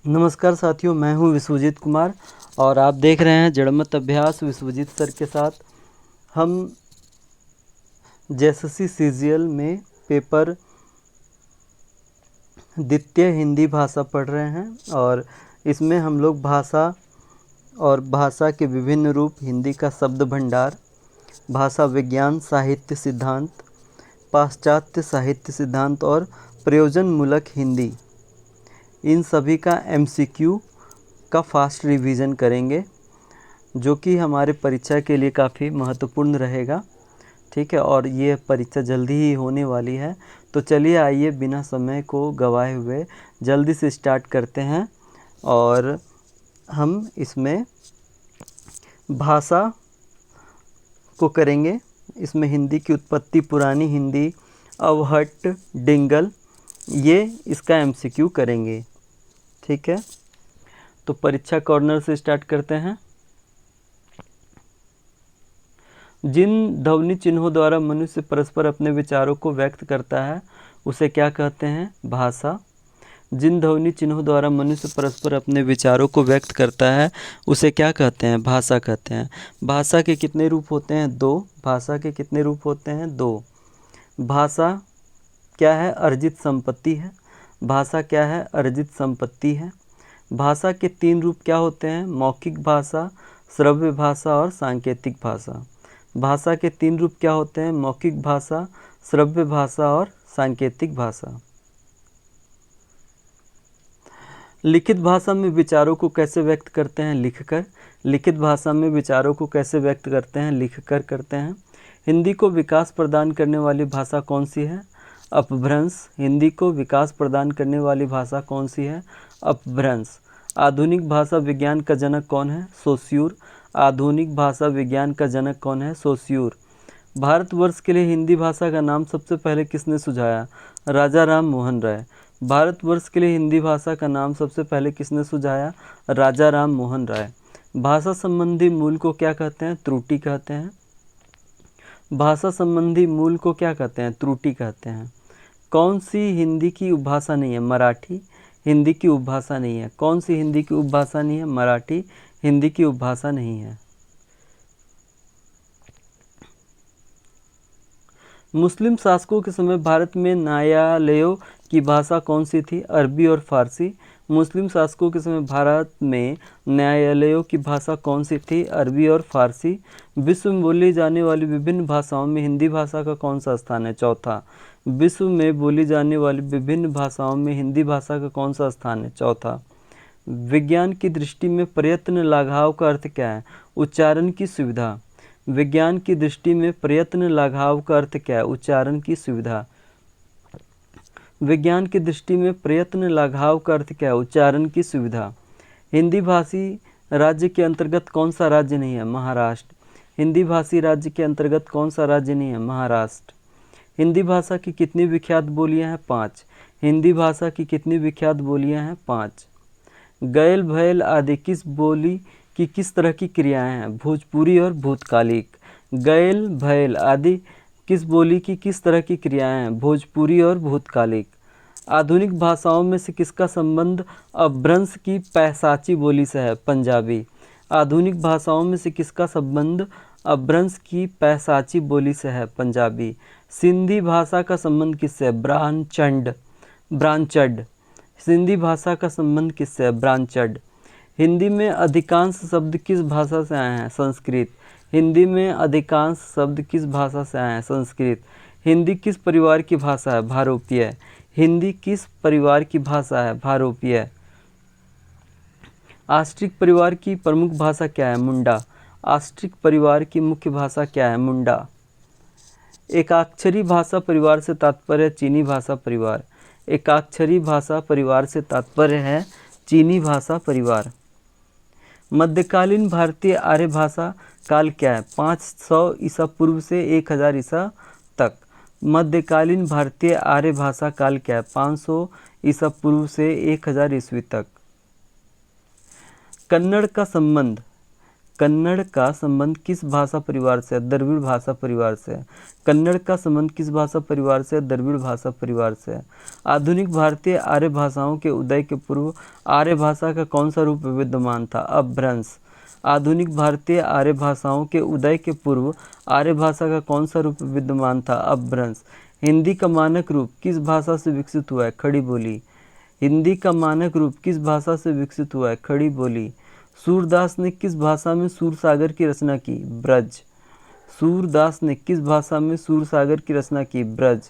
नमस्कार साथियों, मैं हूं विश्वजीत कुमार और आप देख रहे हैं जड़मत अभ्यास विश्वजीत सर के साथ। हम जेएसएससी सीजीएल में पेपर द्वितीय हिंदी भाषा पढ़ रहे हैं और इसमें हम लोग भाषा और भाषा के विभिन्न रूप, हिंदी का शब्द भंडार, भाषा विज्ञान, साहित्य सिद्धांत, पाश्चात्य साहित्य सिद्धांत और प्रयोजनमूलक हिंदी, इन सभी का एमसीक्यू का फास्ट रिवीजन करेंगे, जो कि हमारे परीक्षा के लिए काफ़ी महत्वपूर्ण रहेगा। ठीक है, और ये परीक्षा जल्दी ही होने वाली है। तो चलिए आइए बिना समय को गवाए हुए जल्दी से स्टार्ट करते हैं और हम इसमें भाषा को करेंगे। इसमें हिंदी की उत्पत्ति, पुरानी हिंदी, अवहट्ट, डिंगल, ये इसका एमसीक्यू करेंगे। ठीक है, तो परीक्षा कॉर्नर से स्टार्ट करते हैं। जिन ध्वनि चिन्हों द्वारा मनुष्य परस्पर अपने विचारों को व्यक्त करता है उसे क्या कहते हैं? भाषा। जिन ध्वनि चिन्हों द्वारा मनुष्य परस्पर अपने विचारों को व्यक्त करता है उसे क्या कहते हैं? भाषा कहते हैं। भाषा के कितने रूप होते हैं? दो। भाषा के कितने रूप होते हैं? दो। भाषा क्या है? अर्जित संपत्ति है। भाषा क्या है? अर्जित संपत्ति है। भाषा के तीन रूप क्या होते हैं? मौखिक भाषा, श्रव्य भाषा और सांकेतिक भाषा। भाषा के तीन रूप क्या होते हैं? मौखिक भाषा, श्रव्य भाषा और सांकेतिक भाषा। लिखित भाषा में विचारों को कैसे व्यक्त करते हैं? लिखकर। लिखित भाषा में विचारों को कैसे व्यक्त करते हैं? लिखकर करते हैं। हिंदी को विकास प्रदान करने वाली भाषा कौन सी है? अपभ्रंश। हिंदी को विकास प्रदान करने वाली भाषा कौन सी है? अपभ्रंश। आधुनिक भाषा विज्ञान का जनक कौन है? सोस्यूर। आधुनिक भाषा विज्ञान का जनक कौन है? सोस्यूर। भारतवर्ष के लिए हिंदी भाषा का नाम सबसे पहले किसने सुझाया? राजा राम मोहन राय। भारतवर्ष के लिए हिंदी भाषा का नाम सबसे पहले किसने सुझाया? राजा राम मोहन राय। भाषा संबंधी मूल को क्या कहते हैं? त्रुटि कहते हैं। भाषा संबंधी मूल को क्या कहते हैं? त्रुटि कहते हैं। कौन सी हिंदी की उपभाषा नहीं है? मराठी हिंदी की उपभाषा नहीं है। कौन सी हिंदी की उपभाषा नहीं है? मराठी हिंदी की उपभाषा नहीं है। मुस्लिम शासकों के समय भारत में न्यायालयों की भाषा कौन सी थी? अरबी और फारसी। मुस्लिम शासकों के समय भारत में न्यायालयों की भाषा कौन सी थी? अरबी और फारसी। विश्व में बोली जाने वाली विभिन्न भाषाओं में हिंदी भाषा का कौन सा स्थान है? चौथा। विश्व में बोली जाने वाली विभिन्न भाषाओं में हिंदी भाषा का कौन सा स्थान है? चौथा। विज्ञान की दृष्टि में प्रयत्न लाघव का अर्थ क्या है? उच्चारण की सुविधा। विज्ञान की दृष्टि में प्रयत्न लाघव का अर्थ क्या है? उच्चारण की सुविधा। विज्ञान की दृष्टि में प्रयत्न लाघव का अर्थ क्या है? उच्चारण की सुविधा। हिंदी भाषी राज्य के अंतर्गत कौन सा राज्य नहीं है? महाराष्ट्र। हिंदी भाषी राज्य के अंतर्गत कौन सा राज्य नहीं है? महाराष्ट्र। हिंदी भाषा की कितनी विख्यात बोलियां हैं? 5। हिंदी भाषा की कितनी विख्यात बोलियां हैं? 5। गैल भैल आदि किस बोली की किस तरह की क्रियाएं हैं? भोजपुरी और भूतकालिक। गैल भैल आदि किस बोली की किस तरह की क्रियाएं हैं? भोजपुरी और भूतकालिक। आधुनिक भाषाओं में से किसका संबंध अपभ्रंश की पैशाची बोली से है? पंजाबी। आधुनिक भाषाओं में से किसका संबंध अपभ्रंश की पैशाची बोली से है? पंजाबी। सिंधी भाषा का संबंध किससे है? ब्रांचड। सिंधी भाषा का संबंध किससे है? ब्रांचड। हिंदी में अधिकांश शब्द किस भाषा से आए हैं? संस्कृत। हिंदी में अधिकांश शब्द किस भाषा से आए हैं? संस्कृत। हिंदी किस परिवार की भाषा है? भारोपीय। हिंदी किस परिवार की भाषा है? भारोपीय। आस्ट्रिक परिवार की प्रमुख भाषा क्या है? मुंडा। आस्ट्रिक परिवार की मुख्य भाषा क्या है? मुंडा। एकाक्षरी भाषा परिवार से तात्पर्य चीनी भाषा परिवार। एकाक्षरी भाषा परिवार से तात्पर्य है चीनी भाषा परिवार। मध्यकालीन भारतीय आर्य भाषा काल क्या है? 500 ईसा पूर्व से 1000 ईसा तक। मध्यकालीन भारतीय आर्य भाषा काल क्या है? 500 ईसा पूर्व से 1000 ईस्वी तक। कन्नड़ का संबंध कन्नड़ का संबंध किस भाषा परिवार से है? द्रविड़ भाषा परिवार से है। कन्नड़ का संबंध किस भाषा परिवार से है? द्रविड़ भाषा परिवार से है। आधुनिक भारतीय आर्य भाषाओं के उदय के पूर्व आर्य भाषा का कौन सा रूप विद्यमान था? अपभ्रंश। आधुनिक भारतीय आर्य भाषाओं के उदय के पूर्व आर्य भाषा का कौन सा रूप विद्यमान था? अपभ्रंश। हिंदी का मानक रूप किस भाषा से विकसित हुआ है? खड़ी बोली। हिंदी का मानक रूप किस भाषा से विकसित हुआ है? खड़ी बोली। सूरदास ने किस भाषा में सूरसागर की रचना की? ब्रज। सूरदास ने किस भाषा में सूरसागर की रचना की? ब्रज।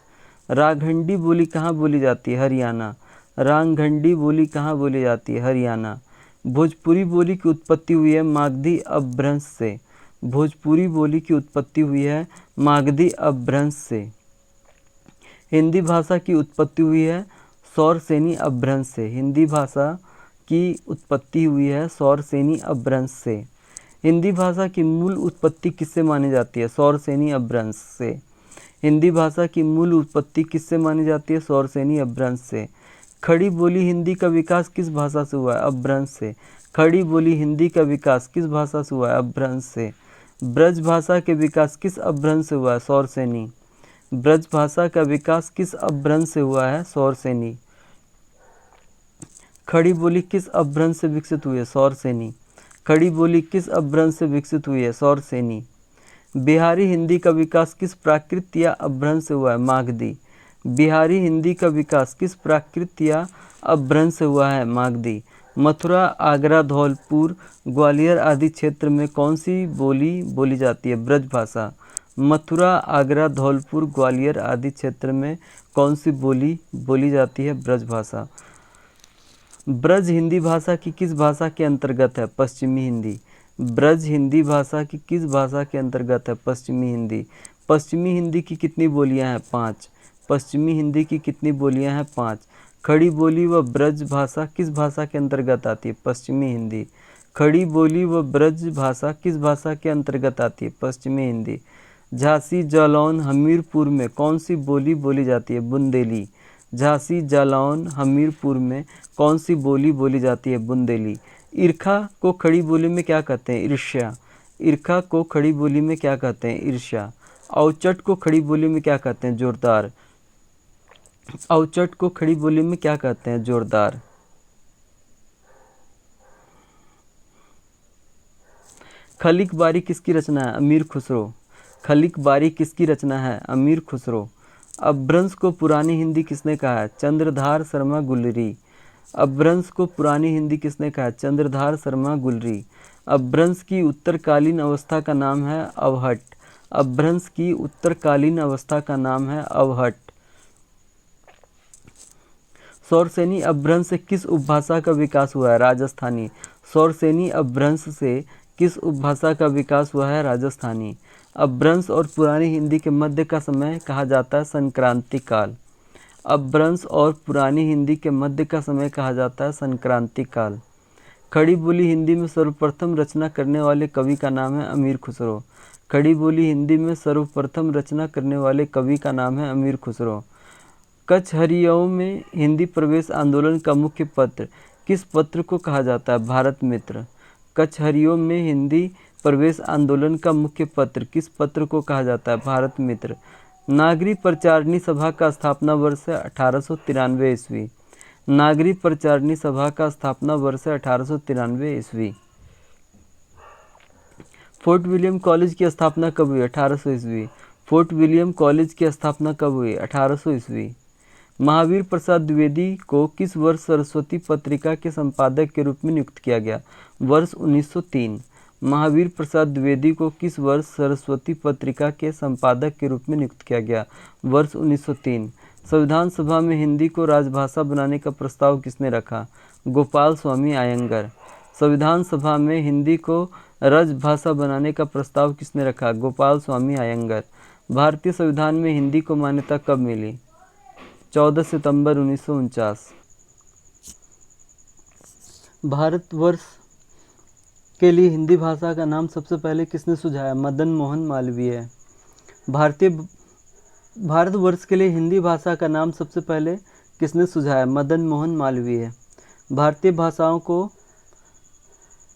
राघंडी बोली कहाँ बोली जाती है? हरियाणा। राघंडी बोली कहाँ बोली जाती है? हरियाणा। भोजपुरी बोली की उत्पत्ति हुई है मागधी अपभ्रंश से। भोजपुरी बोली की उत्पत्ति हुई है मागधी अपभ्रंश से। हिंदी भाषा की उत्पत्ति हुई है सौरसेनी अपभ्रंश से। हिंदी भाषा की उत्पत्ति हुई है सौरसेनी अपभ्रंश से। हिंदी भाषा की मूल उत्पत्ति किससे मानी जाती है? सौरसेनी अपभ्रंश से। हिंदी भाषा की मूल उत्पत्ति किससे मानी जाती है? सौरसेनी अपभ्रंश से। खड़ी बोली हिंदी का विकास किस भाषा से हुआ है? अपभ्रंश से। खड़ी बोली हिंदी का विकास किस भाषा से हुआ है? अपभ्रंश से। ब्रज भाषा के विकास किस अपभ्रंश से हुआ है? सौरसेनी। ब्रज भाषा का विकास किस अपभ्रंश से हुआ है? सौरसेनी। खड़ी बोली किस अपभ्रंश से विकसित हुई है? सौरसेनी। खड़ी बोली किस अपभ्रंश से विकसित हुई है? सौरसेनी। बिहारी हिंदी का विकास किस प्राकृत या अपभ्रंश से हुआ है? मागधी। बिहारी हिंदी का विकास किस प्राकृत या अपभ्रंश से हुआ है? मागधी। मथुरा, आगरा, धौलपुर, ग्वालियर आदि क्षेत्र में कौन सी बोली बोली जाती है? ब्रज भाषा। मथुरा, आगरा, धौलपुर, ग्वालियर आदि क्षेत्र में कौन सी बोली बोली जाती है? ब्रज भाषा। ब्रज हिंदी भाषा की किस भाषा के अंतर्गत है? पश्चिमी हिंदी। ब्रज हिंदी भाषा की किस भाषा के अंतर्गत है? पश्चिमी हिंदी। पश्चिमी हिंदी की कितनी बोलियां हैं? 5। पश्चिमी हिंदी की कितनी बोलियां हैं? 5। खड़ी बोली व ब्रज भाषा किस भाषा के अंतर्गत आती है? पश्चिमी हिंदी। खड़ी बोली व ब्रज भाषा किस भाषा के अंतर्गत आती है? पश्चिमी हिंदी। झांसी, जालौन, हमीरपुर में कौन सी बोली बोली जाती है? बुंदेली। झांसी, जालौन, हमीरपुर में कौन सी बोली बोली जाती है? बुंदेली। ईर्खा को खड़ी बोली में क्या कहते हैं? ईर्ष्या। ईर्खा को खड़ी बोली में क्या कहते हैं? ईर्ष्या। औचट को खड़ी बोली में क्या कहते हैं? जोरदार। औचट को खड़ी बोली में क्या कहते हैं? जोरदार। खलीक बारी किसकी रचना है? अमीर खुसरो। खलीक बारी किसकी रचना है? अमीर खुसरो। अपभ्रंश को पुरानी हिंदी किसने कहा है? चंद्रधार शर्मा गुलरी। अपभ्रंश को पुरानी हिंदी किसने कहा है? चंद्रधार शर्मा गुलरी। अपभ्रंश की उत्तरकालीन अवस्था का नाम है अवहट। अपभ्रंश की उत्तरकालीन अवस्था का नाम है अवहट। सौरसेनी अपभ्रंश से किस उपभाषा का विकास हुआ है? राजस्थानी। सौरसेनी अपभ्रंश से किस उपभाषा का विकास हुआ है? राजस्थानी। अपभ्रंश और पुरानी हिंदी के मध्य का समय कहा जाता है संक्रांति काल। अपभ्रंश और पुरानी हिंदी के मध्य का समय कहा जाता है संक्रांति काल। खड़ी बोली हिंदी में सर्वप्रथम रचना करने वाले कवि का नाम है अमीर खुसरो। खड़ी बोली हिंदी में सर्वप्रथम रचना करने वाले कवि का नाम है अमीर खुसरो। कचहरियों में हिंदी प्रवेश आंदोलन का मुख्य पत्र किस पत्र को कहा जाता है? भारत मित्र। कचहरियों में हिंदी प्रवेश आंदोलन का मुख्य पत्र किस पत्र को कहा जाता है? भारत मित्र। नागरी प्रचारणी सभा का स्थापना वर्ष है 1893 ईस्वी। नागरी प्रचारणी सभा का स्थापना वर्ष है 1893 ईस्वी। फोर्ट विलियम कॉलेज की स्थापना कब हुई? 1800 ईस्वी। फोर्ट विलियम कॉलेज की स्थापना कब हुई? 1800 ईस्वी। महावीर प्रसाद द्विवेदी को किस वर्ष सरस्वती पत्रिका के संपादक के रूप में नियुक्त किया गया? वर्ष 1903। महावीर प्रसाद द्विवेदी को किस वर्ष सरस्वती पत्रिका के संपादक के रूप में नियुक्त किया गया? वर्ष 1903। संविधान सभा में हिंदी को राजभाषा बनाने का प्रस्ताव किसने रखा? गोपाल स्वामी अयंगर। संविधान सभा में हिंदी को राजभाषा बनाने का प्रस्ताव किसने रखा? गोपाल स्वामी अयंगर। भारतीय संविधान में हिंदी को मान्यता कब मिली? 14 सितंबर 1949। भारतवर्ष के लिए हिंदी भाषा का नाम सबसे पहले किसने सुझाया? मदन मोहन मालवीय। भारतवर्ष के लिए हिंदी भाषा का नाम सबसे पहले किसने सुझाया? मदन मोहन मालवीय। भारतीय भाषाओं को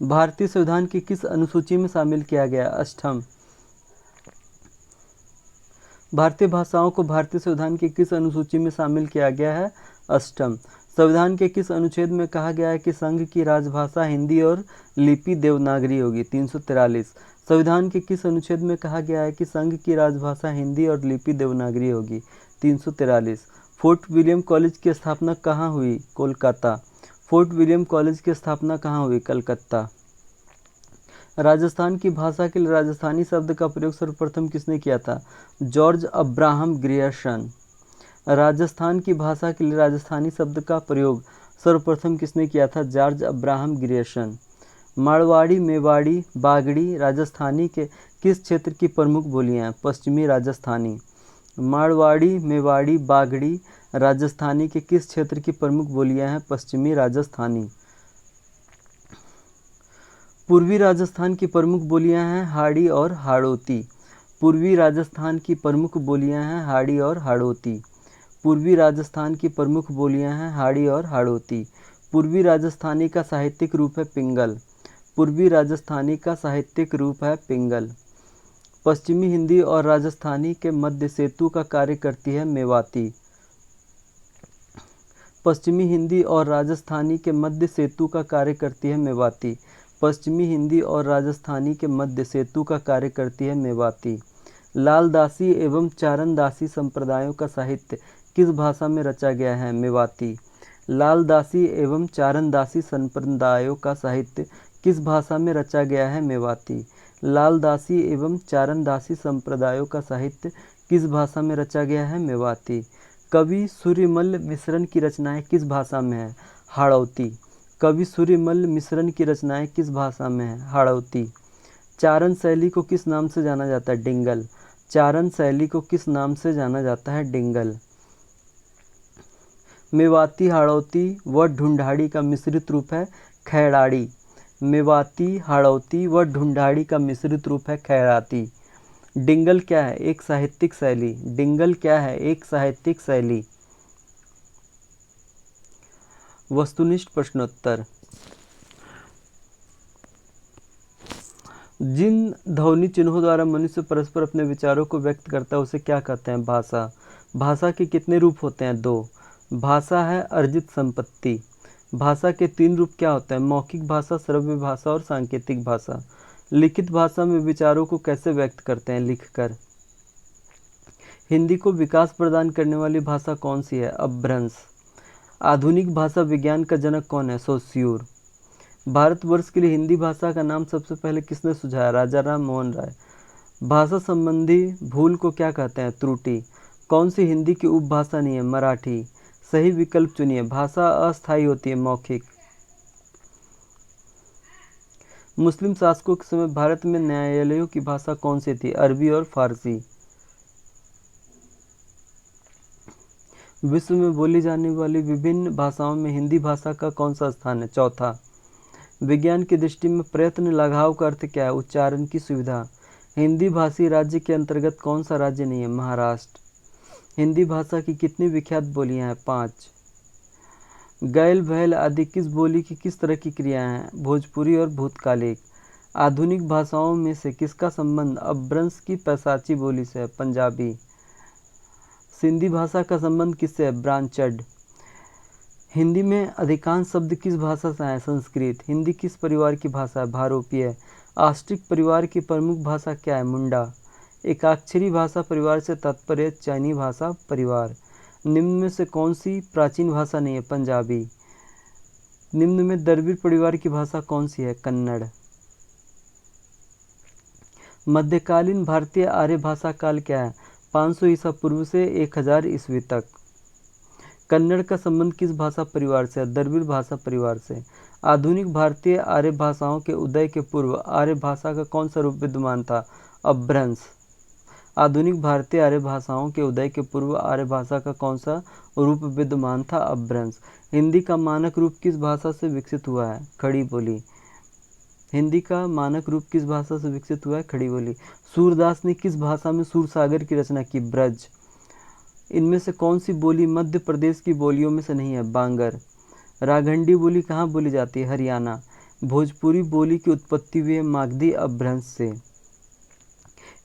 भारतीय संविधान की किस अनुसूची में शामिल किया गया? अष्टम। भारतीय भाषाओं को भारतीय संविधान की किस अनुसूची में शामिल किया गया है? अष्टम। संविधान के किस अनुच्छेद में कहा गया है कि संघ की राजभाषा हिंदी और लिपि देवनागरी होगी? 343। संविधान के किस अनुच्छेद में कहा गया है कि संघ की राजभाषा हिंदी और लिपि देवनागरी होगी? 343। फोर्ट विलियम कॉलेज की स्थापना कहाँ हुई? कोलकाता। फोर्ट विलियम कॉलेज की स्थापना कहाँ हुई? कलकत्ता। राजस्थान की भाषा के लिए राजस्थानी शब्द का प्रयोग सर्वप्रथम किसने किया था? George Abraham Grierson. राजस्थान की भाषा के लिए राजस्थानी शब्द का प्रयोग सर्वप्रथम किसने किया था? George Abraham Grierson. Marwari, Mewari, Bagri Rajasthani के किस क्षेत्र की प्रमुख बोलियां हैं? पश्चिमी राजस्थानी। मारवाड़ी, मेवाड़ी, बागड़ी राजस्थानी के किस क्षेत्र की प्रमुख बोलियां हैं? पश्चिमी राजस्थानी। पूर्वी राजस्थान की प्रमुख बोलियां हैं हाड़ी और हाड़ौती। पूर्वी राजस्थान की प्रमुख बोलियां हैं हाड़ी और हाड़ौती। पूर्वी राजस्थान की प्रमुख बोलियां हैं हाड़ी और हाड़ौती। पूर्वी राजस्थानी का साहित्यिक रूप है पिंगल। पूर्वी राजस्थानी का साहित्यिक रूप है पिंगल। पश्चिमी हिंदी और राजस्थानी के मध्य सेतु का कार्य करती है मेवाती। पश्चिमी हिंदी और राजस्थानी के मध्य सेतु का कार्य करती है मेवाती। पश्चिमी हिंदी और राजस्थानी के मध्य सेतु का कार्य करती है मेवाती। लालदासी एवं चारणदासी संप्रदायों का साहित्य किस भाषा में रचा गया है? मेवाती। लालदासी एवं चारणदासी संप्रदायों का साहित्य किस भाषा में रचा गया है? मेवाती। लालदासी एवं चारणदासी संप्रदायों का साहित्य किस भाषा में रचा गया है? मेवाती। कवि सूर्यमल्ल मिश्रण की रचनाएं किस भाषा में है? हाड़ौती। कवि सूर्यमल्ल मिश्रण की रचनाएं किस भाषा में है? हाड़ौती। चारण शैली को किस नाम से जाना जाता है? डिंगल। चारण शैली को किस नाम से जाना जाता है? डिंगल। मेवाती, हाड़ौती व ढूंढाड़ी का मिश्रित रूप है खैराड़ी। मेवाती, हाड़ौती व ढूंढाड़ी का मिश्रित रूप है खैराती। डिंगल क्या है? एक साहित्यिक शैली। डिंगल क्या है? एक साहित्यिक शैली। वस्तुनिष्ठ प्रश्नोत्तर। जिन ध्वनि चिन्हों द्वारा मनुष्य परस्पर अपने विचारों को व्यक्त करता है उसे क्या कहते हैं? भाषा। भाषा के कितने रूप होते हैं? 2। भाषा है अर्जित संपत्ति। भाषा के 3 रूप क्या होते हैं? मौखिक भाषा, श्रव्य भाषा और सांकेतिक भाषा। लिखित भाषा में विचारों को कैसे व्यक्त करते हैं? लिखकर। हिंदी को विकास प्रदान करने वाली भाषा कौन सी है? अपभ्रंश। आधुनिक भाषा विज्ञान का जनक कौन है? सोस्यूर। भारतवर्ष के लिए हिंदी भाषा का नाम सबसे पहले किसने सुझाया? राजा राम मोहन राय। भाषा संबंधी भूल को क्या कहते हैं? त्रुटि। कौन सी हिंदी की उपभाषा नहीं है? मराठी। सही विकल्प चुनिए। भाषा अस्थायी होती है, मौखिक। मुस्लिम शासकों के समय भारत में न्यायालयों की भाषा कौन सी थी? अरबी और फारसी। विश्व में बोली जाने वाली विभिन्न भाषाओं में हिंदी भाषा का कौन सा स्थान है? चौथा। विज्ञान की दृष्टि में प्रयत्न लगाव का अर्थ क्या है? उच्चारण की सुविधा। हिंदी भाषी राज्य के अंतर्गत कौन सा राज्य नहीं है? महाराष्ट्र। हिंदी भाषा की कितनी विख्यात बोलियां हैं? 5। गैल भैल आदि किस बोली की किस तरह की क्रियाएं हैं? भोजपुरी और भूतकालिक। आधुनिक भाषाओं में से किसका संबंध अपभ्रंश की पैशाची बोली से है? पंजाबी। सिंधी भाषा का संबंध किससे है? ब्रांचड। हिंदी में अधिकांश शब्द किस भाषा से आए? संस्कृत। हिंदी किस परिवार की भाषा है? भारोपीय। आस्ट्रिक परिवार की प्रमुख भाषा क्या है? मुंडा। एकाक्षरी भाषा परिवार से तात्पर्य चीनी भाषा परिवार। निम्न में से कौन सी प्राचीन भाषा नहीं है? पंजाबी। निम्न में द्रविड़ परिवार की भाषा कौन सी है? कन्नड़। मध्यकालीन भारतीय आर्य भाषा काल क्या है? 500 ईसा पूर्व से 1000 ईस्वी तक। कन्नड़ का संबंध किस भाषा परिवार से है? द्रविड़ भाषा परिवार से। आधुनिक भारतीय आर्य भाषाओं के उदय के पूर्व आर्य भाषा का कौन सा रूप विद्यमान था? अपभ्रंश। आधुनिक भारतीय आर्य भाषाओं के उदय के पूर्व आर्य भाषा का कौन सा रूप विद्यमान था? अपभ्रंश। हिंदी का मानक रूप किस भाषा से विकसित हुआ है? खड़ी बोली। हिंदी का मानक रूप किस भाषा से विकसित हुआ है? खड़ी बोली। सूरदास ने किस भाषा में सूरसागर की रचना की? ब्रज। इनमें से कौन सी बोली मध्य प्रदेश की बोलियों में से नहीं है? बांगर। राघंडी बोली कहाँ बोली जाती है? हरियाणा। भोजपुरी बोली की उत्पत्ति हुई है मागधी अपभ्रंश से।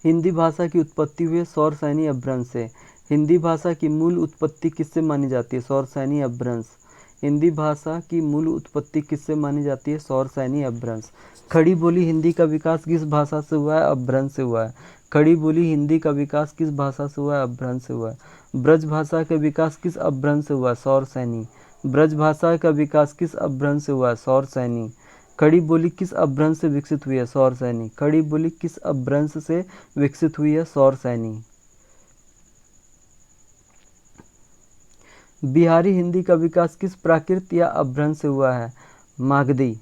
हिंदी भाषा की उत्पत्ति हुई है सौरसैनी अपभ्रंश से। हिंदी भाषा की मूल उत्पत्ति किससे मानी जाती है? सौरसैनी अपभ्रंश। हिंदी भाषा की मूल उत्पत्ति किससे मानी जाती है? सौरसैनी अपभ्रंश। खड़ी बोली हिंदी का विकास किस भाषा से हुआ है? अपभ्रंश से हुआ है। खड़ी बोली हिंदी का विकास किस भाषा से हुआ है? अपभ्रंश से हुआ है। ब्रज भाषा का विकास किस अपभ्रंश से हुआ है? सौरसैनी। ब्रज भाषा का विकास किस अपभ्रंश से हुआ है? सौरसैनी। खड़ी बोली किस अपभ्रंश से विकसित हुई है? सौरसैनी। खड़ी बोली किस अपभ्रंश से विकसित हुई है? सौरसैनी। बिहारी हिंदी का विकास किस प्राकृत या अपभ्रंश से हुआ है? मागधी।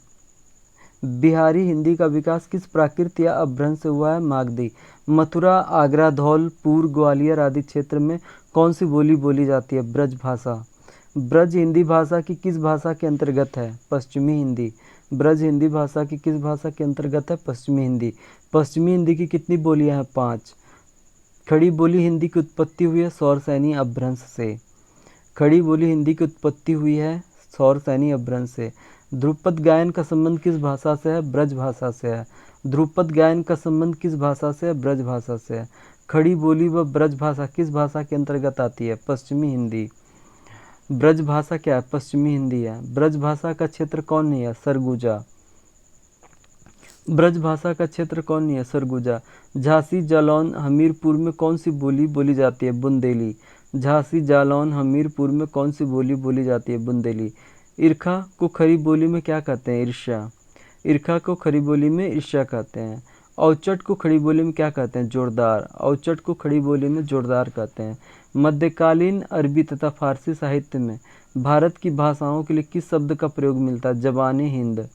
बिहारी हिंदी का विकास किस प्राकृत या अपभ्रंश से हुआ है? मागधी। मथुरा, आगरा, धौलपुर, ग्वालियर आदि क्षेत्र में कौन सी बोली बोली जाती है? ब्रज भाषा। ब्रज हिंदी भाषा की किस भाषा के अंतर्गत है? पश्चिमी हिंदी। ब्रज हिंदी भाषा की किस भाषा के अंतर्गत है? पश्चिमी हिंदी। पश्चिमी हिंदी की कितनी बोलियां हैं? 5। खड़ी बोली हिंदी की उत्पत्ति हुई है सौरसैनी अपभ्रंश से। खड़ी बोली हिंदी की उत्पत्ति हुई है सौरसैनी अपभ्रंश से। ध्रुपद गायन का संबंध किस भाषा से है? ब्रज भाषा से है। ध्रुपद गायन का संबंध किस भाषा से है? ब्रज भाषा से है। खड़ी बोली व ब्रज भाषा किस भाषा के अंतर्गत आती है? पश्चिमी हिंदी। ब्रज भाषा क्या है? पश्चिमी हिंदी है। ब्रज भाषा का क्षेत्र कौन नहीं है? सरगुजा। ब्रज भाषा का क्षेत्र कौन नहीं है? सरगुजा। झांसी, जालौन, हमीरपुर में कौन सी बोली बोली जाती है? बुंदेली। झांसी, जालौन, हमीरपुर में कौन सी बोली बोली जाती है? बुंदेली। ईर्खा को खड़ी बोली में क्या कहते हैं? ईर्ष्या। ईर्खा को खड़ी बोली में ईर्ष्या कहते हैं। औचट को खड़ी बोली में क्या कहते हैं? जोरदार। औचट को खड़ी बोली में जोरदार कहते हैं। मध्यकालीन अरबी तथा फारसी साहित्य में भारत की भाषाओं के लिए किस शब्द का प्रयोग मिलता है? ज़बान हिंद।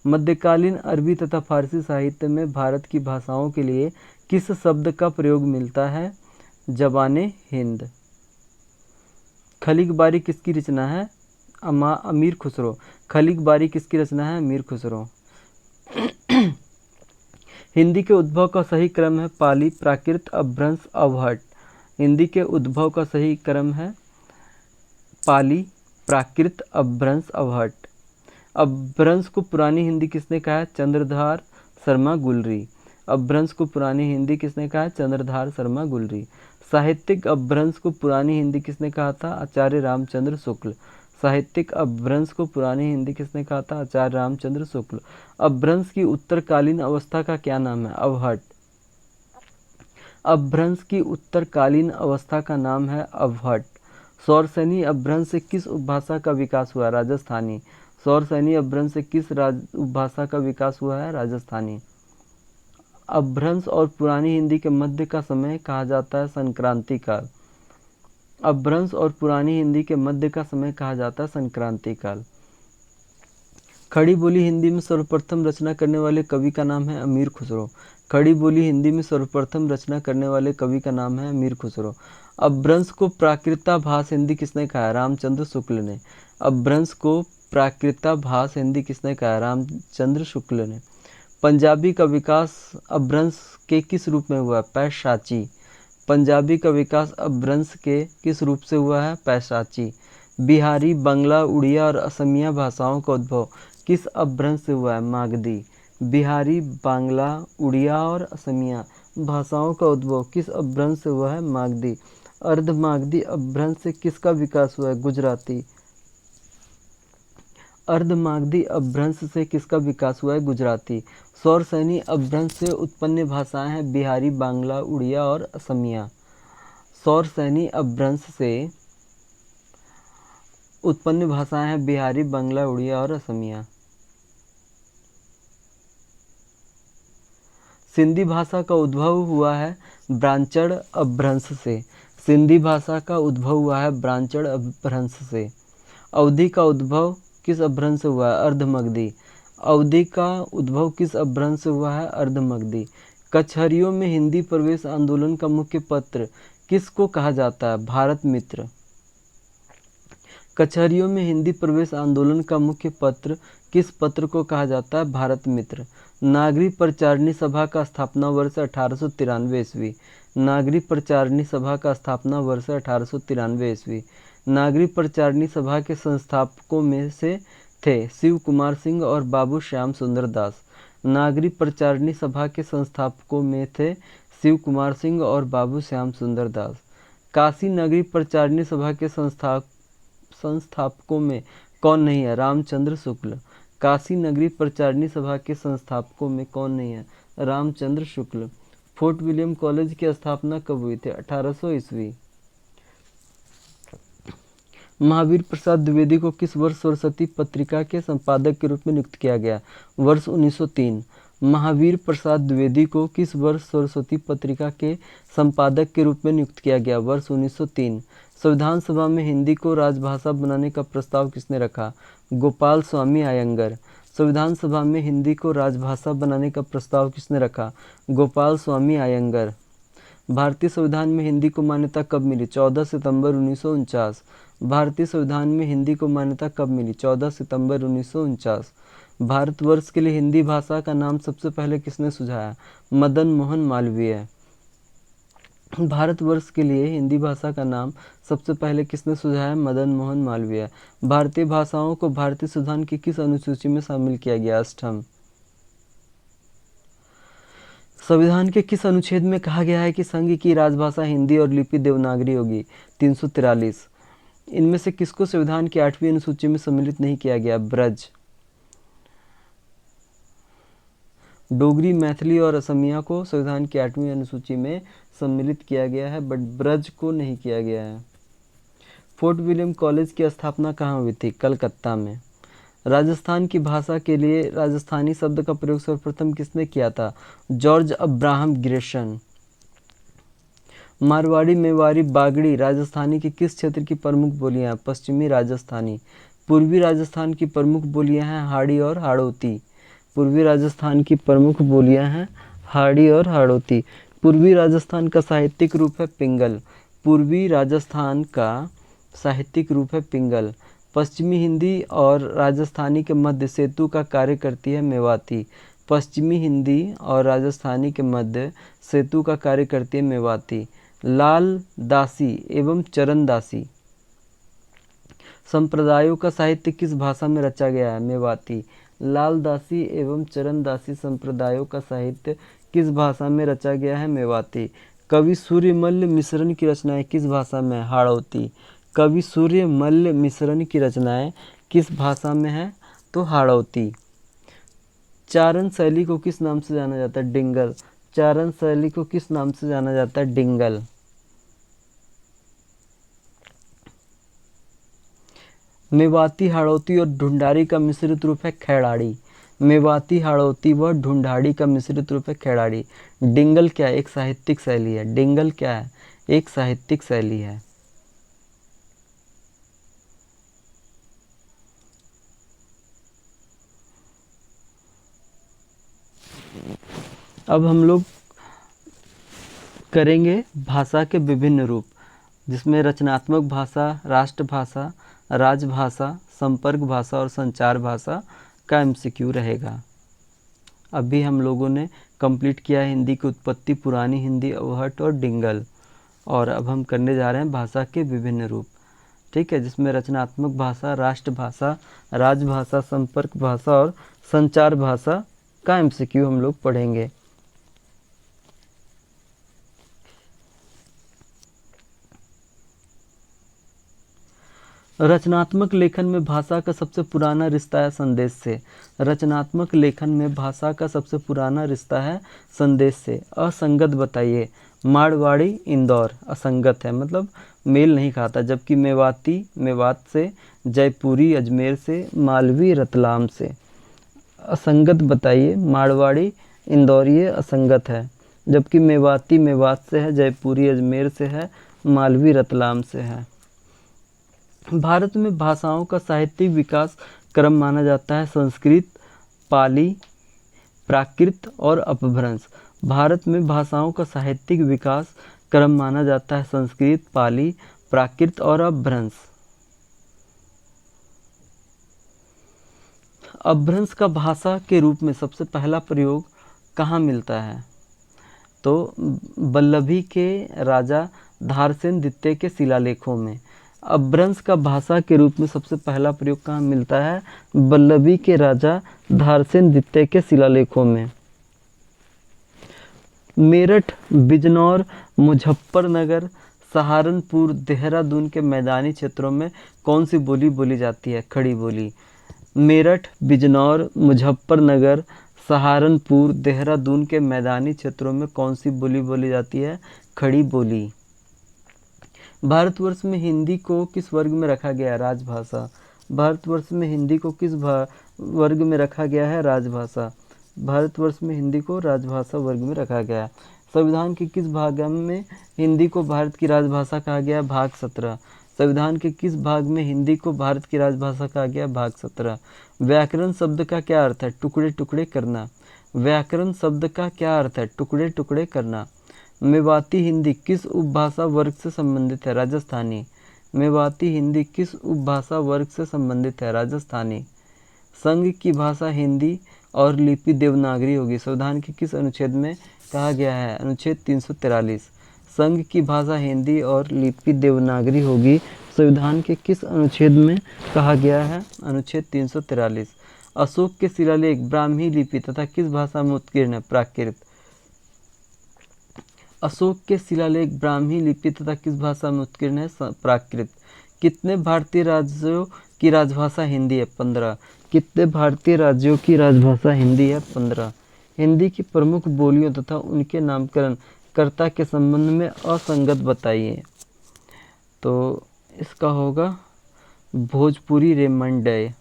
मध्यकालीन अरबी तथा फारसी साहित्य में भारत की भाषाओं के लिए किस शब्द का प्रयोग मिलता है? ज़बान हिंद। खलीक बारी किसकी रचना है? अमीर खुसरो। खलीक बारी किसकी रचना है? अमीर खुसरो। हिंदी के उद्भव का सही क्रम है पाली, प्राकृत, अपभ्रंश, अवहट। हिंदी के उद्भव का सही क्रम है पाली, प्राकृत, अपभ्रंश, अवहट। अपभ्रंश को पुरानी हिंदी किसने कहा है? चंद्रधार शर्मा गुलरी। अपभ्रंश को पुरानी हिंदी किसने कहा है? चंद्रधार शर्मा गुलरी। साहित्यिक अपभ्रंश को पुरानी हिंदी किसने कहा था? आचार्य रामचंद्र शुक्ल। साहित्यिक अपभ्रंश को पुरानी हिंदी किसने कहा था? आचार्य रामचंद्र शुक्ल। अपभ्रंश की उत्तरकालीन अवस्था का क्या नाम है? अवहट। अपभ्रंश की उत्तरकालीन अवस्था का नाम है अवहट। सौरसैनी अपभ्रंश से किस उपभाषा का विकास हुआ? राजस्थानी। सौरसैनी अपभ्रंश से किस उपभाषा का विकास हुआ है? राजस्थानी। अपभ्रंश और पुरानी हिंदी के मध्य का समय कहा जाता है संक्रांति काल। अपभ्रंश और पुरानी हिंदी के मध्य का समय कहा जाता है संक्रांति काल। खड़ी बोली हिंदी में सर्वप्रथम रचना करने वाले कवि का नाम है अमीर खुसरो। खड़ी बोली हिंदी में सर्वप्रथम रचना करने वाले कवि का नाम है अमीर खुसरो। अपभ्रंश को प्राकृताभास हिंदी किसने कहा? रामचंद्र शुक्ल ने। अपभ्रंश को प्राकृताभास हिंदी किसने कहा? रामचंद्र शुक्ल ने। पंजाबी का विकास अपभ्रंश के किस रूप में हुआ? पैशाची। पंजाबी का विकास अपभ्रंश के किस रूप से हुआ है? पैशाची। बिहारी, बांग्ला, उड़िया और असमिया भाषाओं का उद्भव किस अपभ्रंश से हुआ है? मागधी। बिहारी, बांग्ला, उड़िया और असमिया भाषाओं का उद्भव किस अपभ्रंश से हुआ है? मागधी। अर्धमागधी अपभ्रंश से किसका विकास हुआ है? गुजराती। अर्धमागधी अपभ्रंश से किसका विकास हुआ है? गुजराती। सौरसैनी अपभ्रंश से उत्पन्न भाषाएं हैं बिहारी, बांग्ला, उड़िया और असमिया। सौरसैनी अपभ्रंश से उत्पन्न भाषाएं हैं बिहारी, बांग्ला, उड़िया और असमिया। सिंधी भाषा का उद्भव हुआ है ब्राह्मण अपभ्रंश से। सिंधी भाषा का उद्भव हुआ है ब्राह्मण अपभ्रंश से। अवधी का उद्भव किस अपभ्रंश से हुआ है? अर्धमगधी। अवधी का उद्भव किस अपभ्रंश से हुआ है? अर्धमगधी। कचहरियों में हिंदी प्रवेश आंदोलन का मुख्य पत्र किसको कहा जाता है? भारत मित्र। कचहरियों में हिंदी प्रवेश आंदोलन का मुख्य पत्र किस पत्र को कहा जाता है? भारत मित्र। नागरी प्रचारिणी सभा का स्थापना वर्ष 1893 ईस्वी। नागरी प्रचारिणी सभा का स्थापना वर्ष 1893 ईस्वी। नागरी प्रचारिणी सभा के संस्थापकों में से थे? शिव कुमार सिंह और बाबू श्याम सुंदर दास। नागरी प्रचारिणी सभा के संस्थापकों में थे शिव कुमार सिंह और बाबू श्याम सुंदर दास। काशी नगरी प्रचारिणी सभा के संस्थापकों में कौन नहीं है? रामचंद्र शुक्ल। काशी नगरी प्रचारिणी सभा के संस्थापकों में कौन नहीं है? Ramchandra Shukla. Fort William college की स्थापना कब हुई थी? 1800 ईस्वी। महावीर प्रसाद द्विवेदी को किस वर्ष सरस्वती पत्रिका के संपादक के रूप में नियुक्त किया गया? वर्ष 1903। महावीर प्रसाद द्विवेदी को किस वर्ष सरस्वती पत्रिका के संपादक के रूप में नियुक्त किया गया? वर्ष 1903। संविधान सभा में हिंदी को राजभाषा बनाने का प्रस्ताव किसने रखा? गोपाल स्वामी अयंगर। संविधान सभा में हिंदी को राजभाषा बनाने का प्रस्ताव किसने रखा? गोपाल स्वामी अयंगर। भारतीय संविधान में हिंदी को मान्यता कब मिली? 14 सितंबर 1949। भारतीय संविधान में हिंदी को मान्यता कब मिली? 14 सितंबर 1949। भारतवर्ष के लिए हिंदी भाषा का नाम सबसे पहले किसने सुझाया? मदन मोहन मालवीय। भारतवर्ष के लिए हिंदी भाषा का नाम सबसे पहले किसने सुझाया? मदन मोहन मालवीय। भारतीय भाषाओं को भारतीय संविधान की किस अनुसूची में शामिल किया गया? अष्टम। संविधान के किस अनुच्छेद में कहा गया है कि संघ की राजभाषा हिंदी और लिपि देवनागरी होगी? 343। इनमें से किसको संविधान की 8वीं अनुसूची में सम्मिलित नहीं किया गया? ब्रज। डोगरी, मैथिली और असमिया को संविधान की 8वीं अनुसूची में सम्मिलित किया गया है, बट ब्रज को नहीं किया गया है। फोर्ट विलियम कॉलेज की स्थापना कहाँ हुई थी? कलकत्ता में। राजस्थान की भाषा के लिए राजस्थानी शब्द का प्रयोग सर्वप्रथम किसने किया था? George Abraham Grierson. Marwari, Mewari, Bagri Rajasthani के किस क्षेत्र की प्रमुख बोलियां हैं? पश्चिमी राजस्थानी। पूर्वी राजस्थान की प्रमुख बोलियां हैं हाड़ी और हाड़ौती। पूर्वी राजस्थान की प्रमुख बोलियां हैं हाड़ी और हाड़ौती। पूर्वी राजस्थान का साहित्यिक रूप है पिंगल। पूर्वी राजस्थान का साहित्यिक रूप है पिंगल। पश्चिमी हिंदी और राजस्थानी के मध्य सेतु का कार्य करती है मेवाती। पश्चिमी हिंदी और राजस्थानी के मध्य सेतु का कार्य करती है मेवाती। लाल दासी एवं चरणदासी संप्रदायों का साहित्य किस भाषा में रचा गया है? मेवाती। लाल दासी एवं चरणदासी संप्रदायों का साहित्य किस भाषा में रचा गया है? मेवाती। कवि सूर्यमल्ल मिश्रण की रचनाएं किस भाषा में? हाड़ौती। कवि सूर्यमल्ल मिश्रण की रचनाएं किस भाषा में है? तो हाड़ौती। चारण शैली को किस नाम से जाना जाता है? डिंगल। चारण शैली को किस नाम से जाना जाता है? डिंगल। मेवाती, हाड़ौती और ढूंढाड़ी का मिश्रित रूप है खैड़ाड़ी। मेवाती, हाड़ौती व ढूंढाड़ी का मिश्रित रूप है खैड़ाड़ी। डिंगल क्या है? एक साहित्यिक शैली है। डिंगल क्या है? एक साहित्यिक शैली है। अब हम लोग करेंगे भाषा के विभिन्न रूप, जिसमें रचनात्मक भाषा, राष्ट्रभाषा, राजभाषा, संपर्क भाषा और संचार भाषा का एमसीक्यू रहेगा। अभी हम लोगों ने कंप्लीट किया है हिंदी की उत्पत्ति, पुरानी हिंदी, अवहट और डिंगल, और अब हम करने जा रहे हैं भाषा के विभिन्न रूप। ठीक है, जिसमें रचनात्मक भाषा, राष्ट्रभाषा, राजभाषा, संपर्क भाषा और संचार भाषा का एमसीक्यू हम लोग पढ़ेंगे। रचनात्मक लेखन में भाषा का सबसे पुराना रिश्ता है संदेश से। रचनात्मक लेखन में भाषा का सबसे पुराना रिश्ता है संदेश से। असंगत बताइए। मारवाड़ी इंदौर असंगत है, मतलब मेल नहीं खाता, जबकि मेवाती मेवात से, जयपुरी अजमेर से, मालवी रतलाम से। असंगत बताइए। मारवाड़ी इंदौरी असंगत है, जबकि मेवाती मेवात से है, जयपुरी अजमेर से है, मालवी रतलाम से है। भारत में भाषाओं का साहित्यिक विकास क्रम माना जाता है संस्कृत, पाली, प्राकृत और अपभ्रंश। भारत में भाषाओं का साहित्यिक विकास क्रम माना जाता है संस्कृत, पाली, प्राकृत और अपभ्रंश। अपभ्रंश का भाषा के रूप में सबसे पहला प्रयोग कहाँ मिलता है? तो वल्लभी के राजा धारसेन द्वितीय के शिलालेखों में। अपभ्रंश का भाषा के रूप में सबसे पहला प्रयोग कहाँ मिलता है? वल्लभी के राजा धारसेन द्वितीय के शिलालेखों में। मेरठ, बिजनौर, मुजफ्फरनगर, सहारनपुर, देहरादून के मैदानी क्षेत्रों में कौन सी बोली बोली जाती है? खड़ी बोली। मेरठ, बिजनौर, मुजफ्फरनगर, सहारनपुर, देहरादून के मैदानी क्षेत्रों में कौन सी बोली बोली जाती है? खड़ी बोली। भारतवर्ष में हिंदी को किस वर्ग में रखा गया है? राजभाषा। भारतवर्ष में हिंदी को किस वर्ग में रखा गया है? राजभाषा। भारतवर्ष में हिंदी को राजभाषा वर्ग में रखा गया है। संविधान के किस भाग में हिंदी को भारत की राजभाषा कहा गया है? भाग 17। संविधान के किस भाग में हिंदी को भारत की राजभाषा कहा गया? भाग 17। व्याकरण शब्द का क्या अर्थ है? टुकड़े टुकड़े करना। व्याकरण शब्द का क्या अर्थ है? टुकड़े टुकड़े करना। मेवाती हिंदी किस उपभाषा वर्ग से संबंधित है? राजस्थानी। मेवाती हिंदी किस उपभाषा वर्ग से संबंधित है? राजस्थानी। संघ की भाषा हिंदी और लिपि देवनागरी होगी। संविधान के किस अनुच्छेद में कहा गया है? अनुच्छेद 343। संघ की भाषा हिंदी और लिपि देवनागरी होगी। संविधान के किस अनुच्छेद में कहा गया है? अनुच्छेद 343। अशोक के शिलालेख ब्राह्मी लिपि तथा किस भाषा में उत्कीर्ण है? प्राकृत। अशोक के शिलालेख ब्राह्मी लिपि तथा किस भाषा में उत्कीर्ण है? प्राकृत। कितने भारतीय राज्यों की राजभाषा हिंदी है? 15। कितने भारतीय राज्यों की राजभाषा हिंदी है? 15। हिंदी की प्रमुख बोलियों तथा उनके नामकरण कर्ता के संबंध में असंगत बताइए। तो इसका होगा भोजपुरी रेमंडय।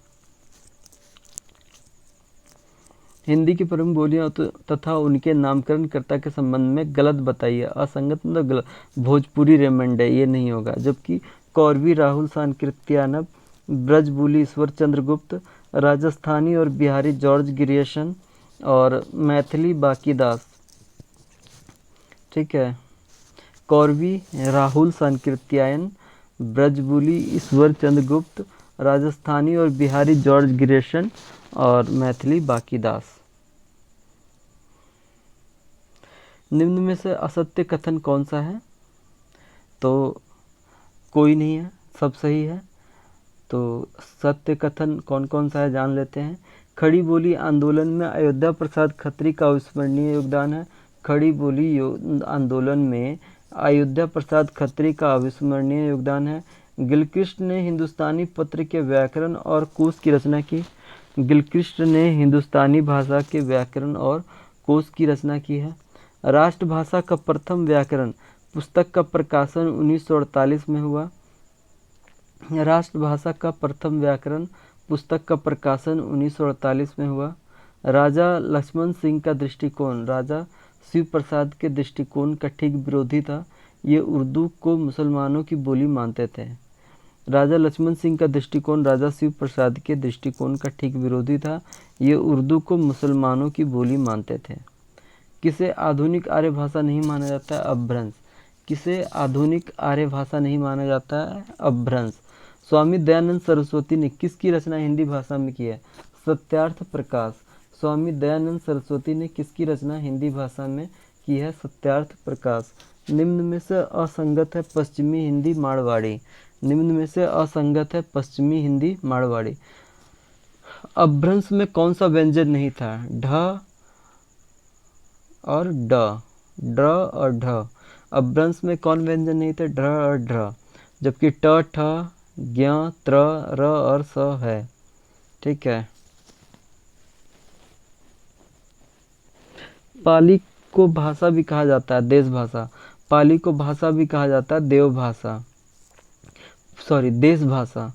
हिंदी की प्रमुख बोलियां तथा उनके नामकरण कर्ता के संबंध में गलत बताइए। असंगत मतलब गलत। भोजपुरी रेमंडय ये नहीं होगा। जबकि कौरवी राहुल सांकृत्यानब, ब्रजबुली ईश्वर चंद्रगुप्त, राजस्थानी और बिहारी जॉर्ज ग्रियर्सन और मैथिली बाकीदास। ठीक है। कौरवी राहुल सांकृत्यायन, ब्रजबुली ईश्वर चंद्रगुप्त, राजस्थानी और बिहारी जॉर्ज ग्रियर्सन और मैथिली बाकीदास। निम्न में से असत्य कथन कौन सा है? तो कोई नहीं है, सब सही है। तो सत्य कथन कौन कौन सा है जान लेते हैं। खड़ी बोली आंदोलन में अयोध्या प्रसाद खत्री का अविस्मरणीय योगदान है। खड़ी बोली आंदोलन में अयोध्या प्रसाद खत्री का अविस्मरणीय योगदान है। गिलक्रिस्ट ने हिंदुस्तानी पत्र के व्याकरण और कोश की रचना की। गिलक्रिस्ट ने हिंदुस्तानी भाषा के व्याकरण और कोश की रचना की है। राष्ट्रभाषा का प्रथम व्याकरण पुस्तक का प्रकाशन 1948 में हुआ। राष्ट्रभाषा का प्रथम व्याकरण पुस्तक का प्रकाशन 1948 में हुआ। राजा लक्ष्मण सिंह का दृष्टिकोण राजा शिव प्रसाद के दृष्टिकोण का ठीक विरोधी था। ये उर्दू को मुसलमानों की बोली मानते थे। राजा लक्ष्मण सिंह का दृष्टिकोण राजा शिव प्रसाद के दृष्टिकोण का ठीक विरोधी था। ये उर्दू को मुसलमानों की बोली मानते थे। किसे आधुनिक आर्य भाषा नहीं माना जाता है? अपभ्रंश। किसे आधुनिक आर्य भाषा नहीं माना जाता है? अपभ्रंश। स्वामी दयानंद सरस्वती ने किसकी रचना हिंदी भाषा में की है? सत्यार्थ प्रकाश। स्वामी दयानंद सरस्वती ने किसकी रचना हिंदी भाषा में की है? सत्यार्थ प्रकाश। निम्न में से असंगत है पश्चिमी हिंदी मारवाड़ी। निम्न में से असंगत है पश्चिमी हिंदी मारवाड़ी। अपभ्रंश में कौन सा व्यंजन नहीं था? ढ और ड। ड्र और ढ। अपभ्रंश में कौन व्यंजन नहीं थे? ढ और ढ। जबकि ट, ठ, ज्ञ, त्र, र और स है। ठीक है। पाली को भाषा भी कहा जाता है देश भाषा। पाली को भाषा भी कहा जाता है देव भाषा, सॉरी देश भाषा।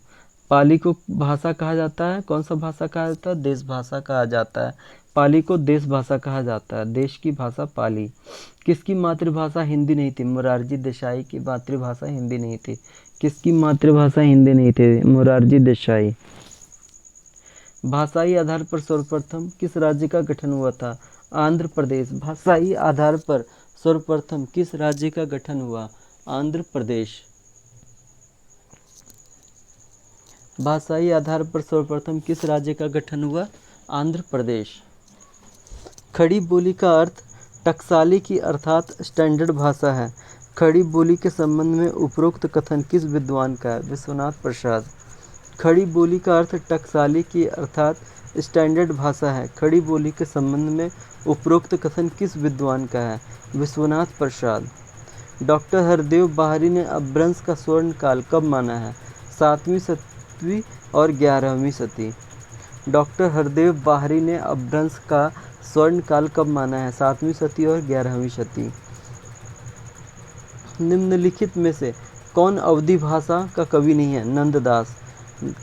पाली को भाषा कहा जाता है, कौन सा भाषा कहा जाता है? देश भाषा कहा जाता है। पाली को देश भाषा कहा जाता है, देश की भाषा पाली। किसकी मातृभाषा हिंदी नहीं थी? मोरारजी देसाई की मातृभाषा हिंदी नहीं थी। किसकी मातृभाषा हिंदी नहीं थी? मोरारजी देसाई। भाषाई आधार पर सर्वप्रथम किस राज्य का गठन हुआ था? आंध्र प्रदेश। भाषाई आधार पर सर्वप्रथम किस राज्य का गठन हुआ? आंध्र प्रदेश। भाषाई आधार पर सर्वप्रथम किस राज्य का गठन हुआ? आंध्र प्रदेश। खड़ी बोली का अर्थ टकसाली की अर्थात स्टैंडर्ड भाषा है। खड़ी बोली के संबंध में उपरोक्त कथन किस विद्वान का है? विश्वनाथ प्रसाद। खड़ी बोली का अर्थ टकसाली की अर्थात स्टैंडर्ड भाषा है। खड़ी बोली के संबंध में उपरोक्त कथन किस विद्वान का है? विश्वनाथ प्रसाद। डॉक्टर हरदेव बाहरी ने अपभ्रंश का स्वर्ण काल कब माना है? 7वीं 7वीं और 11वीं सदी। डॉक्टर हरदेव बाहरी ने अपभ्रंश का स्वर्ण काल कब माना है? 7वीं सदी और 11वीं सदी। निम्नलिखित में से कौन अवधी भाषा का कवि नहीं है? नंददास।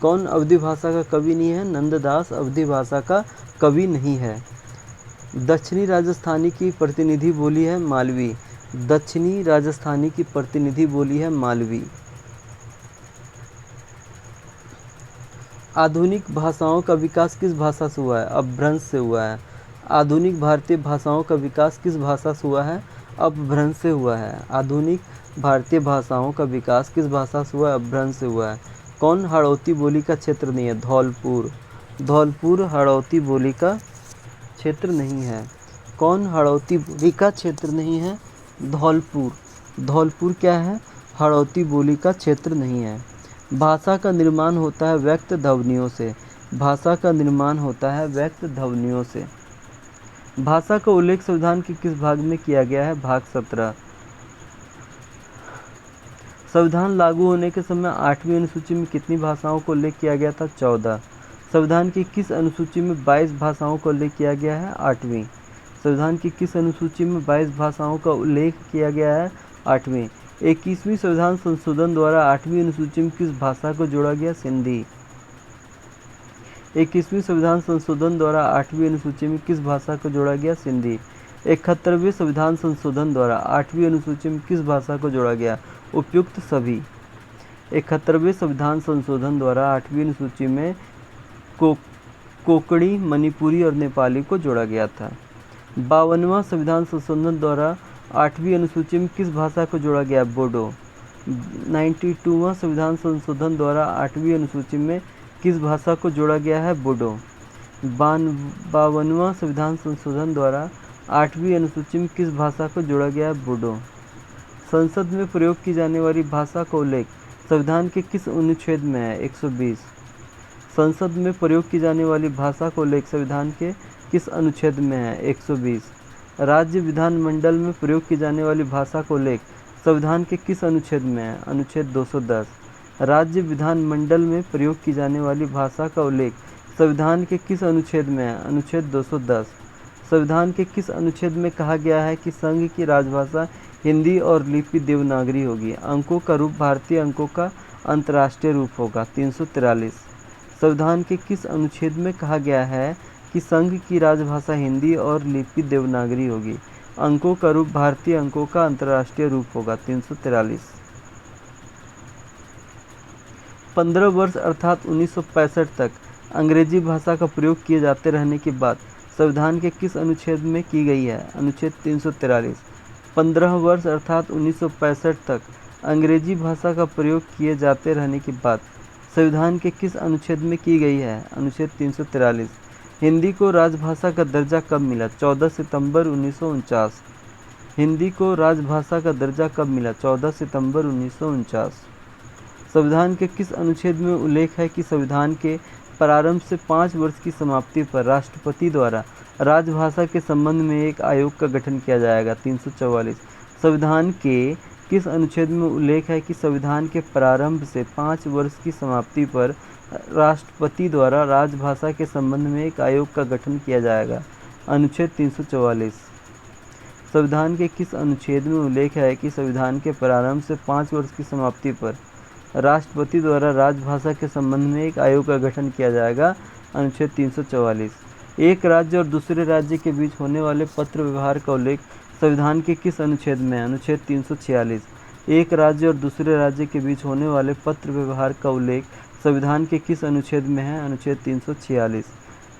कौन अवधी भाषा का कवि नहीं है? नंददास अवधी भाषा का कवि नहीं है। दक्षिणी राजस्थानी की प्रतिनिधि बोली है मालवी। दक्षिणी राजस्थानी की प्रतिनिधि बोली है मालवी। आधुनिक भाषाओं का विकास किस भाषा से हुआ है? अपभ्रंश से हुआ है। आधुनिक भारतीय भाषाओं का विकास किस भाषा से हुआ है? अपभ्रंश से हुआ है। आधुनिक भारतीय भाषाओं का विकास किस भाषा से हुआ है? अपभ्रंश से हुआ है। कौन हाड़ौती बोली का क्षेत्र नहीं है? धौलपुर। धौलपुर हाड़ौती बोली का क्षेत्र नहीं है। कौन हाड़ौती बोली का क्षेत्र नहीं है? धौलपुर। धौलपुर क्या है? हाड़ौती बोली का क्षेत्र नहीं है। भाषा का निर्माण होता है व्यक्त ध्वनियों से। भाषा का निर्माण होता है व्यक्त ध्वनियों से। भाषा का उल्लेख संविधान के किस भाग में किया गया है? भाग 17। संविधान लागू होने के समय 8वीं अनुसूची में कितनी भाषाओं को उल्लेख किया गया था? 14। संविधान की किस अनुसूची में 22 भाषाओं का उल्लेख किया गया है? 8वीं। संविधान की किस अनुसूची में 22 भाषाओं का उल्लेख किया गया है? 8वीं। 21वीं संविधान संशोधन द्वारा 8वीं अनुसूची में किस भाषा को जोड़ा गया? सिंधी। 21वीं संविधान संशोधन द्वारा 8वीं अनुसूची में किस भाषा को जोड़ा गया? सिंधी। 71वें संविधान संशोधन द्वारा 8वीं अनुसूची में किस भाषा को जोड़ा गया? उपयुक्त सभी। 71वें संविधान संशोधन द्वारा 8वीं अनुसूची में कोंकणी, मणिपुरी और नेपाली को जोड़ा गया था। 52वां संविधान संशोधन द्वारा 8वीं अनुसूची में किस भाषा को जोड़ा गया? बोडो। 92वां संविधान संशोधन द्वारा 8वीं अनुसूची में किस भाषा को जोड़ा गया है? बोडो। 52वां संविधान संशोधन द्वारा 8वीं अनुसूची में किस भाषा को जोड़ा गया है? बोडो। संसद में प्रयोग की जाने वाली भाषा का उल्लेख संविधान के किस अनुच्छेद में है? 120। संसद में प्रयोग की जाने वाली भाषा का उल्लेख संविधान के किस अनुच्छेद में है? 120। राज्य विधानमंडल में प्रयोग की जाने वाली भाषा का उल्लेख संविधान के किस अनुच्छेद में है? अनुच्छेद 210। राज्य विधानमंडल में प्रयोग की जाने वाली भाषा का उल्लेख संविधान के किस अनुच्छेद में है? अनुच्छेद 210। संविधान के किस अनुच्छेद में कहा गया है कि संघ की राजभाषा हिंदी और लिपि देवनागरी होगी? अंकों का रूप भारतीय अंकों का अंतर्राष्ट्रीय रूप होगा। 343। संविधान के किस अनुच्छेद में कहा गया है कि संघ की राजभाषा हिंदी और लिपि देवनागरी होगी? अंकों का रूप भारतीय अंकों का अंतर्राष्ट्रीय रूप होगा। 343। 15 वर्ष अर्थात 1965 तक अंग्रेजी भाषा का प्रयोग किए जाते रहने की बात संविधान के किस अनुच्छेद में की गई है? अनुच्छेद 343। 15 वर्ष अर्थात 1965 तक अंग्रेजी भाषा का प्रयोग किए जाते रहने की बात संविधान के किस अनुच्छेद में की गई है? अनुच्छेद 343। हिंदी को राजभाषा का दर्जा कब मिला? 14 सितंबर 1949। हिंदी को राजभाषा का दर्जा कब मिला? 14 सितंबर 1949। संविधान के किस अनुच्छेद में उल्लेख है कि संविधान के प्रारंभ से 5 वर्ष की समाप्ति पर राष्ट्रपति द्वारा राजभाषा के संबंध में एक आयोग का गठन किया जाएगा? 344। संविधान के किस अनुच्छेद में उल्लेख है कि संविधान के प्रारंभ से 5 वर्ष की समाप्ति पर राष्ट्रपति द्वारा राजभाषा के संबंध में एक आयोग का गठन किया जाएगा? अनुच्छेद 344। संविधान के किस अनुच्छेद में उल्लेख है कि संविधान के प्रारंभ से 5 वर्ष की समाप्ति पर राष्ट्रपति द्वारा राजभाषा के संबंध में एक आयोग का गठन किया जाएगा? अनुच्छेद 344। एक राज्य और दूसरे राज्य के बीच होने वाले पत्र व्यवहार का उल्लेख संविधान के किस अनुच्छेद में है? अनुच्छेद 346। एक राज्य और दूसरे राज्य के बीच होने वाले पत्र व्यवहार का उल्लेख संविधान के किस अनुच्छेद में है? अनुच्छेद 346।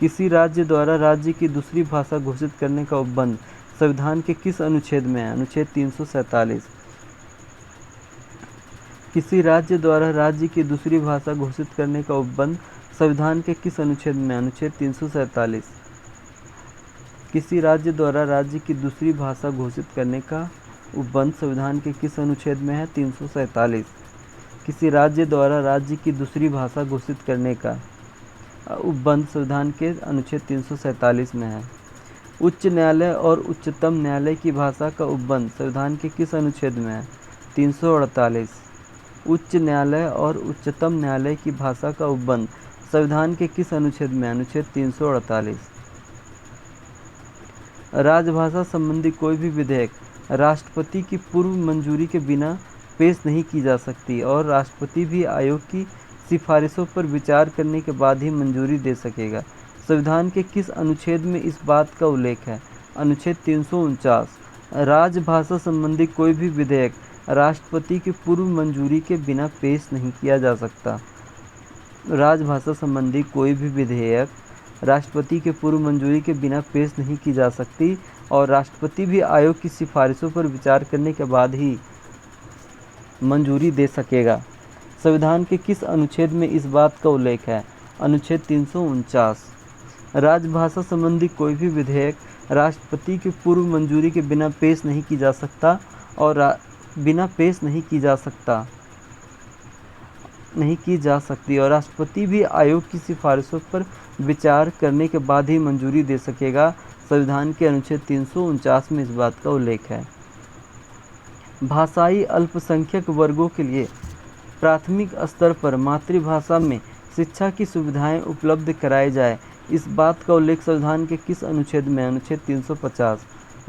किसी राज्य द्वारा राज्य की दूसरी भाषा घोषित करने का उपबंध संविधान के किस अनुच्छेद में है? अनुच्छेद 347। किसी राज्य द्वारा राज्य की दूसरी भाषा घोषित करने का उपबंध संविधान के किस अनुच्छेद में? अनुच्छेद 347। किसी राज्य द्वारा राज्य की दूसरी भाषा घोषित करने का उपबंध संविधान के किस अनुच्छेद में है? 347। किसी राज्य द्वारा राज्य की दूसरी भाषा घोषित करने का उपबंध संविधान के अनुच्छेद 347 में है। उच्च न्यायालय और उच्चतम न्यायालय की भाषा का उपबंध संविधान के किस अनुच्छेद में है? 348। उच्च न्यायालय और उच्चतम न्यायालय की भाषा का उपबंध संविधान के किस अनुच्छेद में? अनुच्छेद 348। राजभाषा संबंधी कोई भी विधेयक राष्ट्रपति की पूर्व मंजूरी के बिना पेश नहीं की जा सकती और राष्ट्रपति भी आयोग की सिफारिशों पर विचार करने के बाद ही मंजूरी दे सकेगा। संविधान के किस अनुच्छेद में इस बात का उल्लेख है? अनुच्छेद 349। राजभाषा संबंधी कोई भी विधेयक राष्ट्रपति की पूर्व मंजूरी के बिना पेश नहीं किया जा सकता। राजभाषा संबंधी कोई भी विधेयक राष्ट्रपति के पूर्व मंजूरी के बिना पेश नहीं की जा सकती और राष्ट्रपति भी आयोग की सिफारिशों पर विचार करने के बाद ही मंजूरी दे सकेगा। संविधान के किस अनुच्छेद में इस बात का उल्लेख है? अनुच्छेद 349। राजभाषा संबंधी कोई भी विधेयक राष्ट्रपति की पूर्व मंजूरी के बिना पेश नहीं की जा सकता और राष्ट्रपति भी आयोग की सिफारिशों पर विचार करने के बाद ही मंजूरी दे सकेगा। संविधान के अनुच्छेद 349 में इस बात का उल्लेख है। भाषाई अल्पसंख्यक वर्गों के लिए प्राथमिक स्तर पर मातृभाषा में शिक्षा की सुविधाएं उपलब्ध कराई जाए, इस बात का उल्लेख संविधान के किस अनुच्छेद में? अनुच्छेद 350।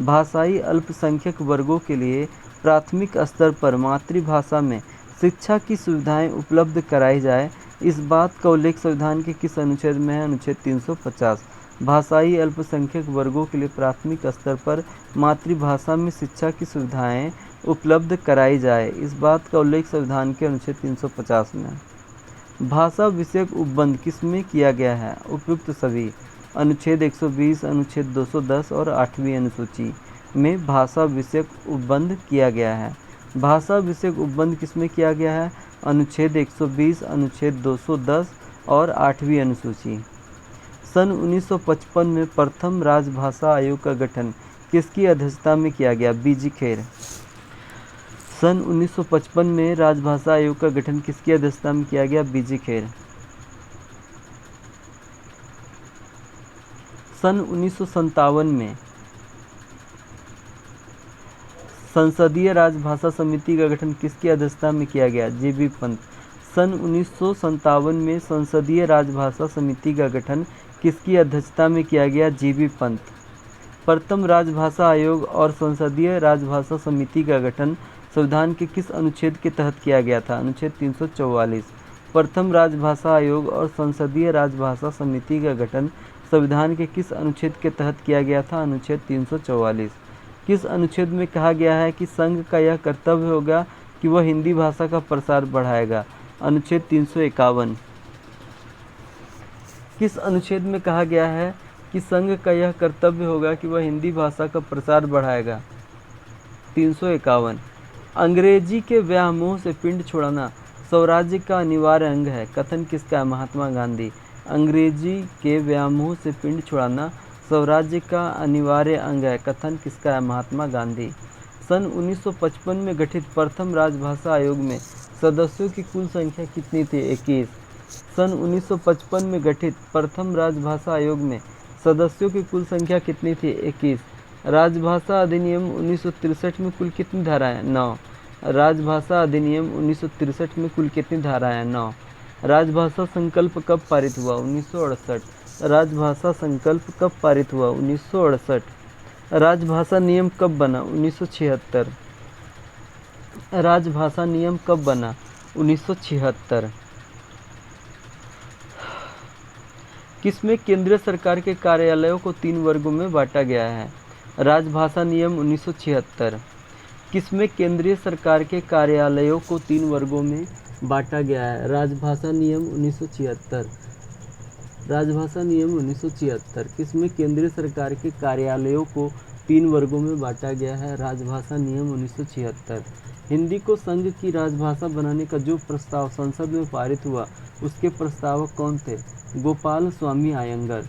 भाषाई अल्पसंख्यक वर्गों के लिए प्राथमिक स्तर पर मातृभाषा में शिक्षा की सुविधाएं उपलब्ध कराई जाए, इस बात का उल्लेख संविधान के किस अनुच्छेद में है? अनुच्छेद 350। भाषाई अल्पसंख्यक वर्गों के लिए प्राथमिक स्तर पर मातृभाषा में शिक्षा की सुविधाएं उपलब्ध कराई जाए, इस बात का उल्लेख संविधान के अनुच्छेद 350 में है। भाषा विषयक उपबंध किसमें किया गया है? उपयुक्त सभी। अनुच्छेद 120, अनुच्छेद 210 और 8वीं अनुसूची में भाषा विषयक उपबंध किया गया है। भाषा विषयक उपबंध किसमें किया गया है? अनुच्छेद 120, अनुच्छेद 210 और 8वीं अनुसूची। सन 1955 में प्रथम राजभाषा आयोग का गठन किसकी अध्यक्षता में किया गया? बीजी खेर। सन 1955 में राजभाषा आयोग का गठन किसकी अध्यक्षता में किया गया? बीजी खेर। सन 1957 में संसदीय राजभाषा समिति का गठन किसकी अध्यक्षता में किया गया? जीबी पंत। सन 1957 में संसदीय राजभाषा समिति का गठन किसकी अध्यक्षता में किया गया? जीबी पंत। प्रथम राजभाषा आयोग और संसदीय राजभाषा समिति का गठन संविधान के किस अनुच्छेद के तहत किया गया था? अनुच्छेद 344। प्रथम राजभाषा आयोग और संसदीय राजभाषा समिति का गठन संविधान के किस अनुच्छेद के तहत किया गया था? अनुच्छेद 344। किस अनुच्छेद में कहा गया है कि संघ का यह कर्तव्य होगा कि वह हिंदी भाषा का प्रसार बढ़ाएगा? अनुच्छेद 351। किस अनुच्छेद में कहा गया है कि संघ का यह कर्तव्य होगा कि वह हिंदी भाषा का प्रसार बढ़ाएगा? 351। अंग्रेजी के व्यामोह से पिंड छुड़ाना स्वराज्य का अनिवार्य अंग है, कथन किसका है? महात्मा गांधी। अंग्रेजी के व्यामोह से पिंड छुड़ाना स्वराज्य का अनिवार्य अंग है, कथन किसका है? महात्मा गांधी। सन 1955 में गठित प्रथम राजभाषा आयोग में सदस्यों की कुल संख्या कितनी थी? 21। सन 1955 में गठित प्रथम राजभाषा आयोग में सदस्यों की कुल संख्या कितनी थी? 21। राजभाषा अधिनियम 1963 में कुल कितनी धाराएं? 9। राजभाषा अधिनियम 1963 में कुल कितनी धाराएं? 9। राजभाषा संकल्प कब पारित हुआ? 1968। राजभाषा संकल्प कब पारित हुआ? 1968। राजभाषा नियम कब बना? 1976। राजभाषा नियम कब बना? 1976। किसमें केंद्र सरकार के कार्यालयों को 3 वर्गों में बांटा गया है? राजभाषा नियम 1976। किसमें केंद्रीय सरकार के कार्यालयों को 3 वर्गों में बांटा गया है? राजभाषा नियम 1976। राजभाषा नियम 1976। किसमें केंद्रीय सरकार के कार्यालयों को 3 वर्गों में बांटा गया है? राजभाषा नियम 1976। हिंदी को संघ की राजभाषा बनाने का जो प्रस्ताव संसद में पारित हुआ, उसके प्रस्तावक कौन थे? गोपाल स्वामी अयंगर।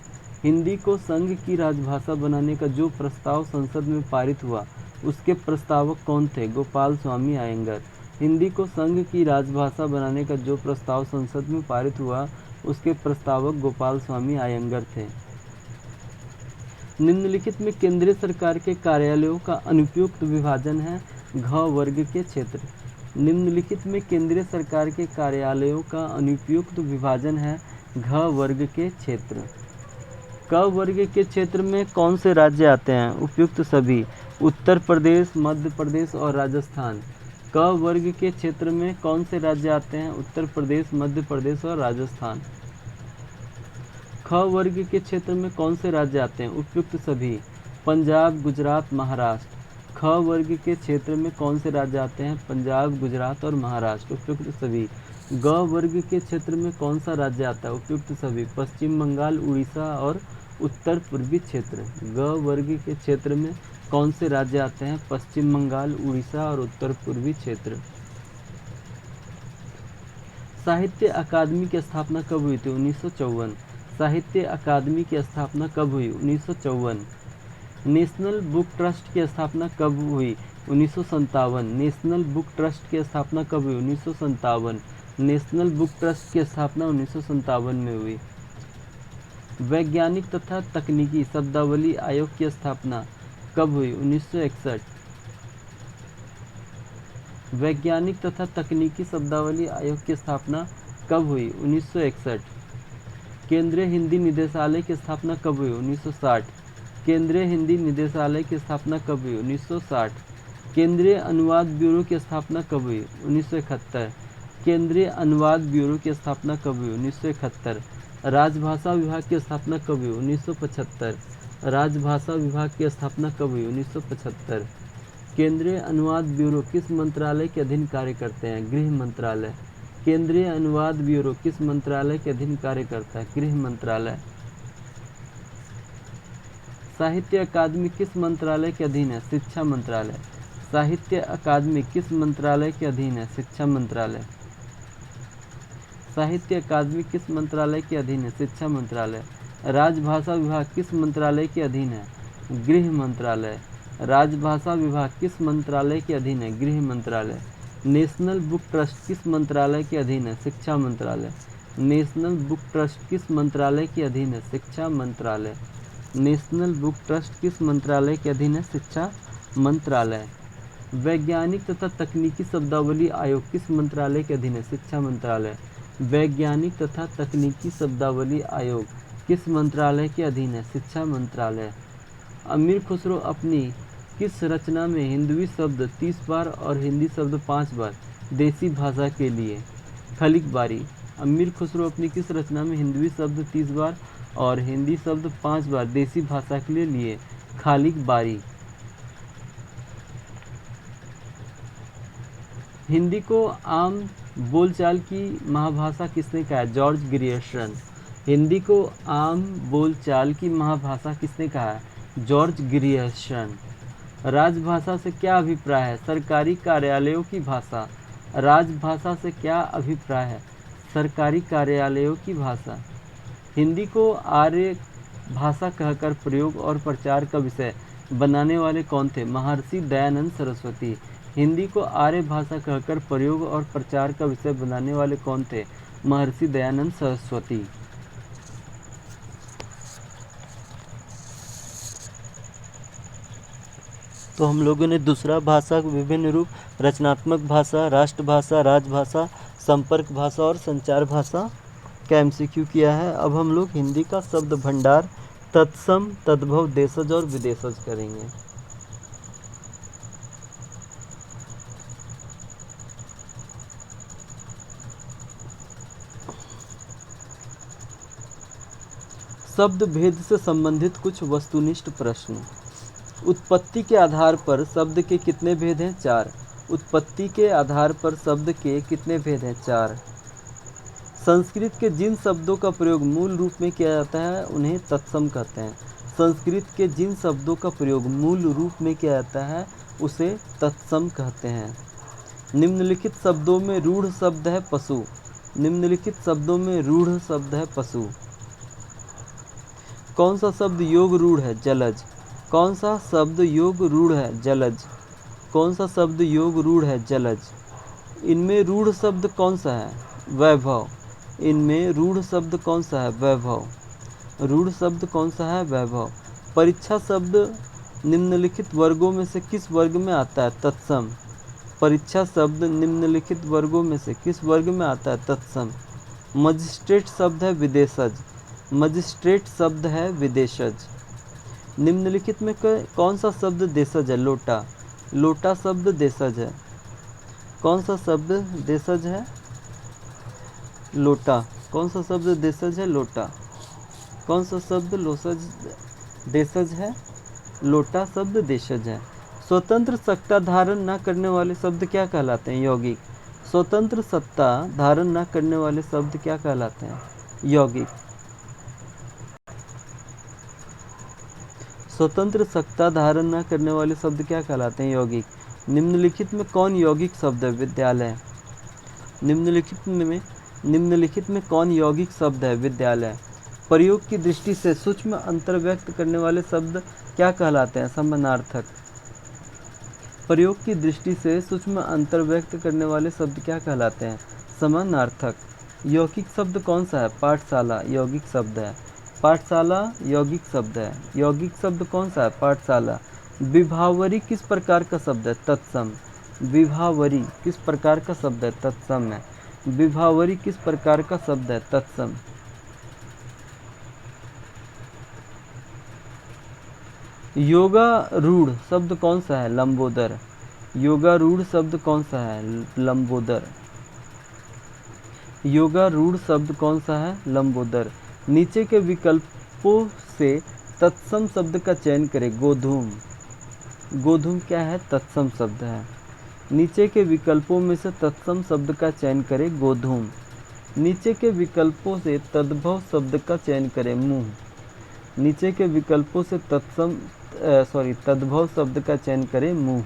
हिंदी को संघ की राजभाषा बनाने का जो प्रस्ताव संसद में पारित हुआ, उसके प्रस्तावक कौन थे? गोपाल स्वामी अयंगर। हिंदी को संघ की राजभाषा बनाने का जो प्रस्ताव संसद में पारित हुआ, उसके प्रस्तावक गोपाल स्वामी अयंगर थे। निम्नलिखित में केंद्रीय सरकार के कार्यालयों का अनुपयुक्त विभाजन है। घ वर्ग के क्षेत्र। निम्नलिखित में केंद्रीय सरकार के कार्यालयों का अनुपयुक्त विभाजन है। घ वर्ग के क्षेत्र। क वर्ग के क्षेत्र में कौन से राज्य आते हैं? उपयुक्त सभी। उत्तर प्रदेश, मध्य प्रदेश और राजस्थान। क वर्ग के क्षेत्र में कौन से राज्य आते हैं? उत्तर प्रदेश, मध्य प्रदेश और राजस्थान। ख वर्ग के क्षेत्र में कौन से राज्य आते हैं? उपयुक्त सभी। पंजाब, गुजरात, महाराष्ट्र। ख वर्ग के क्षेत्र में कौन से राज्य आते हैं? पंजाब, गुजरात और महाराष्ट्र। उपयुक्त सभी। ग वर्ग के क्षेत्र में कौन सा राज्य आता है? उपयुक्त सभी। पश्चिम बंगाल, उड़ीसा और उत्तर पूर्वी क्षेत्र। ग वर्ग के क्षेत्र में कौन से राज्य आते हैं? पश्चिम बंगाल, उड़ीसा और उत्तर पूर्वी क्षेत्र। साहित्य अकादमी की स्थापना कब हुई थी? 1954। साहित्य अकादमी की स्थापना कब हुई? 1954। नेशनल बुक ट्रस्ट की स्थापना कब हुई? 1957। नेशनल बुक ट्रस्ट की स्थापना कब हुई? 1957। नेशनल बुक ट्रस्ट की स्थापना 1957 में हुई। वैज्ञानिक तथा तकनीकी शब्दावली आयोग की स्थापना कब हुई? 1961। वैज्ञानिक तथा तकनीकी शब्दावली आयोग की स्थापना कब हुई? 1961। केंद्रीय हिंदी निदेशालय की स्थापना कब हुई? 1960। केंद्रीय हिंदी निदेशालय की स्थापना कब हुई? 1960। केंद्रीय अनुवाद ब्यूरो की स्थापना कब हुई? 1971। केंद्रीय अनुवाद ब्यूरो की स्थापना कब हुई? 1971। राजभाषा विभाग की स्थापना कब हुई? 1975। राजभाषा विभाग की स्थापना कब हुई? 1975। केंद्रीय अनुवाद ब्यूरो किस मंत्रालय के अधीन कार्य करते हैं? गृह मंत्रालय। केंद्रीय अनुवाद ब्यूरो किस मंत्रालय के अधीन कार्य करता है? गृह मंत्रालय। साहित्य अकादमी किस मंत्रालय के अधीन है? शिक्षा मंत्रालय। साहित्य अकादमी किस मंत्रालय के अधीन है? शिक्षा मंत्रालय। साहित्य अकादमी किस मंत्रालय के अधीन है? शिक्षा मंत्रालय। राजभाषा विभाग किस मंत्रालय के अधीन है? गृह मंत्रालय। राजभाषा विभाग किस मंत्रालय के अधीन है? गृह मंत्रालय। नेशनल बुक ट्रस्ट किस मंत्रालय के अधीन है? शिक्षा मंत्रालय। नेशनल बुक ट्रस्ट किस मंत्रालय के अधीन है? शिक्षा मंत्रालय। नेशनल बुक ट्रस्ट किस मंत्रालय के अधीन है? शिक्षा मंत्रालय। वैज्ञानिक तथा तकनीकी शब्दावली आयोग किस मंत्रालय के अधीन है? शिक्षा मंत्रालय। वैज्ञानिक तथा तकनीकी शब्दावली आयोग किस मंत्रालय के अधीन है? शिक्षा मंत्रालय। अमीर खुसरो अपनी किस रचना में हिंदवी शब्द 30 बार और हिंदी शब्द 5 बार देसी भाषा के लिए? खलिक बारी। अमीर खुसरो अपनी किस रचना में हिंदवी शब्द 30 बार और हिंदी शब्द 5 बार देसी भाषा के लिए? खालिक बारी। हिंदी को आम बोलचाल की महाभाषा किसने कहा है? George Grierson. हिंदी को आम बोलचाल की महाभाषा किसने कहा है? George Grierson. राजभाषा से क्या अभिप्राय है? सरकारी कार्यालयों की भाषा। राजभाषा से क्या अभिप्राय है? सरकारी कार्यालयों की भाषा। हिंदी को आर्य भाषा कहकर प्रयोग और प्रचार का विषय बनाने वाले कौन थे? महर्षि दयानंद सरस्वती। हिंदी को आर्य भाषा कहकर प्रयोग और प्रचार का विषय बनाने वाले कौन थे? महर्षि दयानंद सरस्वती। तो हम लोगों ने दूसरा भाषा के विभिन्न रूप, रचनात्मक भाषा, राष्ट्रभाषा, राजभाषा, संपर्क भाषा और संचार भाषा का एमसीक्यू किया है। अब हम लोग हिंदी का शब्द भंडार, तत्सम, तद्भव, देशज और विदेशज करेंगे। शब्द भेद से संबंधित कुछ वस्तुनिष्ठ प्रश्न। उत्पत्ति के आधार पर शब्द के कितने भेद हैं? 4। उत्पत्ति के आधार पर शब्द के कितने भेद हैं? 4। संस्कृत के जिन शब्दों का प्रयोग मूल रूप में किया जाता है उन्हें तत्सम कहते हैं। संस्कृत के जिन शब्दों का प्रयोग मूल रूप में किया जाता है उसे तत्सम कहते हैं। निम्नलिखित शब्दों में रूढ़ शब्द है पशु। निम्नलिखित शब्दों में रूढ़ शब्द है पशु। कौन सा शब्द योग रूढ़ है? जलज। कौन सा शब्द योग रूढ़ है? जलज। कौन सा शब्द योग रूढ़ है? जलज। इनमें रूढ़ शब्द कौन सा है? वैभव। इनमें रूढ़ शब्द कौन सा है? वैभव। रूढ़ शब्द कौन सा है? वैभव। परीक्षा शब्द निम्नलिखित वर्गों में से किस वर्ग में आता है? तत्सम। परीक्षा शब्द निम्नलिखित वर्गों में से किस वर्ग में आता है? तत्सम। मजिस्ट्रेट शब्द है विदेशज। मजिस्ट्रेट शब्द है विदेशज। निम्नलिखित में कौन सा शब्द देशज है? लोटा। लोटा शब्द देशज है। कौन सा शब्द देशज है? लोटा। कौन सा शब्द देशज है? लोटा। कौन सा शब्द लोसज देशज है? लोटा शब्द देशज है। स्वतंत्र सत्ता धारण न करने वाले शब्द क्या कहलाते हैं? यौगिक। स्वतंत्र सत्ता धारण न करने वाले शब्द क्या कहलाते हैं? यौगिक। स्वतंत्र सत्ता धारण न करने वाले शब्द क्या कहलाते हैं? यौगिक। निम्नलिखित में कौन यौगिक शब्द है? विद्यालय। निम्नलिखित में कौन यौगिक शब्द है? विद्यालय। प्रयोग की दृष्टि से सूक्ष्म अंतर व्यक्त करने वाले शब्द क्या कहलाते हैं? समानार्थक। प्रयोग की दृष्टि से सूक्ष्म अंतर व्यक्त करने वाले शब्द क्या कहलाते हैं? समानार्थक। यौगिक शब्द कौन सा है? पाठशाला यौगिक शब्द है। पाठशाला यौगिक शब्द है। यौगिक शब्द कौन सा है? पाठशाला। विभावरी किस प्रकार का शब्द है? तत्सम। विभावरी किस प्रकार का शब्द है? तत्सम है। विभावरी किस प्रकार का शब्द है? तत्सम। योगारूढ़ शब्द कौन सा है? लंबोदर। योगारूढ़ शब्द कौन सा है? लंबोदर। योगारूढ़ शब्द कौन सा है? लंबोदर। नीचे के विकल्पों से तत्सम शब्द का चयन करें। गोधूम। गोधूम क्या है? तत्सम शब्द है। नीचे के विकल्पों में से तत्सम शब्द का चयन करें। गोधूम। नीचे के विकल्पों से तद्भव शब्द का चयन करें। मुंह। नीचे के विकल्पों से तद्भव शब्द का चयन करें। मुंह।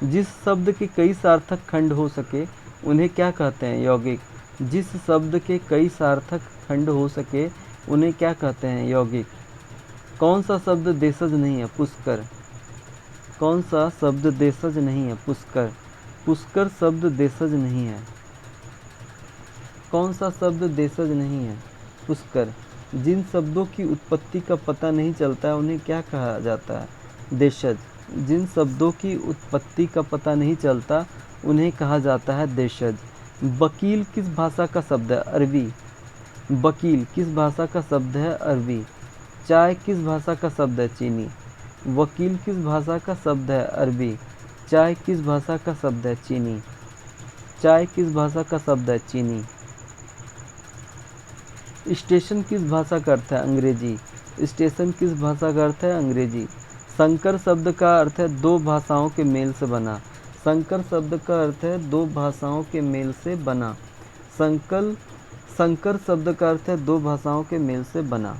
जिस शब्द के कई सार्थक खंड हो सके उन्हें क्या कहते हैं? यौगिक। जिस शब्द के कई सार्थक खंड हो सके उन्हें क्या कहते हैं? यौगिक। कौन सा शब्द देशज नहीं है? पुष्कर। कौन सा शब्द देशज नहीं है? पुष्कर। पुष्कर शब्द देशज नहीं है। कौन सा शब्द देशज नहीं है? पुष्कर। जिन शब्दों की उत्पत्ति का पता नहीं चलता है उन्हें क्या कहा जाता है? देशज। जिन शब्दों की उत्पत्ति का पता नहीं चलता उन्हें कहा जाता है देशज। वकील किस भाषा का शब्द है? अरबी। वकील किस भाषा का शब्द है? अरबी। चाय किस भाषा का शब्द है? चीनी। वकील किस भाषा का शब्द है? अरबी। चाय किस भाषा का शब्द है? चीनी। चाय किस भाषा का शब्द है? चीनी। स्टेशन किस भाषा का अर्थ है? अंग्रेजी। स्टेशन किस भाषा का अर्थ है? अंग्रेजी। संकर शब्द का अर्थ है दो भाषाओं के मेल से बना। संकर शब्द का अर्थ है दो भाषाओं के मेल से बना। संकर शब्द का अर्थ है दो भाषाओं के मेल से बना।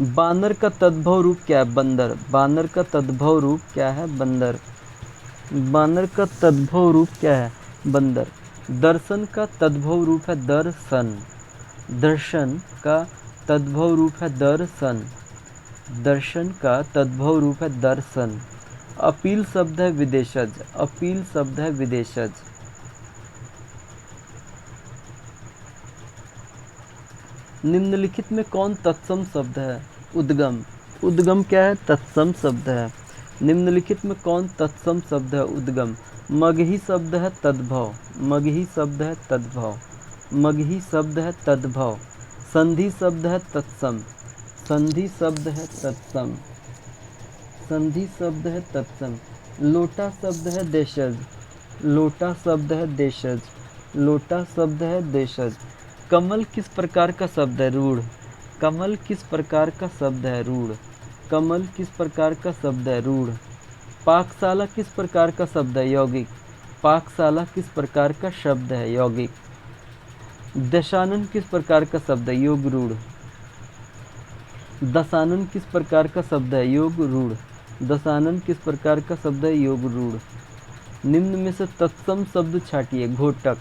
बानर का तद्भव रूप क्या है? बंदर। बानर का तद्भव रूप क्या है? बंदर। बानर का तद्भव रूप क्या है? बंदर। दर्शन का तद्भव रूप है दर्शन। दर्शन का तद्भव रूप है दर्शन। दर्शन का तद्भव रूप है दर्शन। अपील शब्द है विदेशज। अपील शब्द है विदेशज। निम्नलिखित में कौन तत्सम शब्द है? उद्गम। उद्गम क्या है? तत्सम शब्द है। निम्नलिखित में कौन तत्सम शब्द है? उद्गम। मगही शब्द है तद्भव। मगही शब्द है तद्भव। मगही शब्द है तद्भव। संधि शब्द है तत्सम। संधि शब्द है तत्सम। संधि शब्द है तत्सम। लोटा शब्द है देशज। लोटा शब्द है देशज। लोटा शब्द है देशज। कमल किस प्रकार का शब्द है? रूढ़। कमल किस प्रकार का शब्द है? रूढ़। कमल किस प्रकार का शब्द है? रूढ़। पाकशाला किस प्रकार का शब्द है? यौगिक। पाकशाला किस प्रकार का शब्द है? यौगिक। दशानन किस प्रकार का शब्द है? योग रूढ़। दशानन किस प्रकार का शब्द है? योग रूढ़। दशानन किस प्रकार का शब्द है? योग रूढ़। निम्न में से तत्सम शब्द छाटिए। घोटक।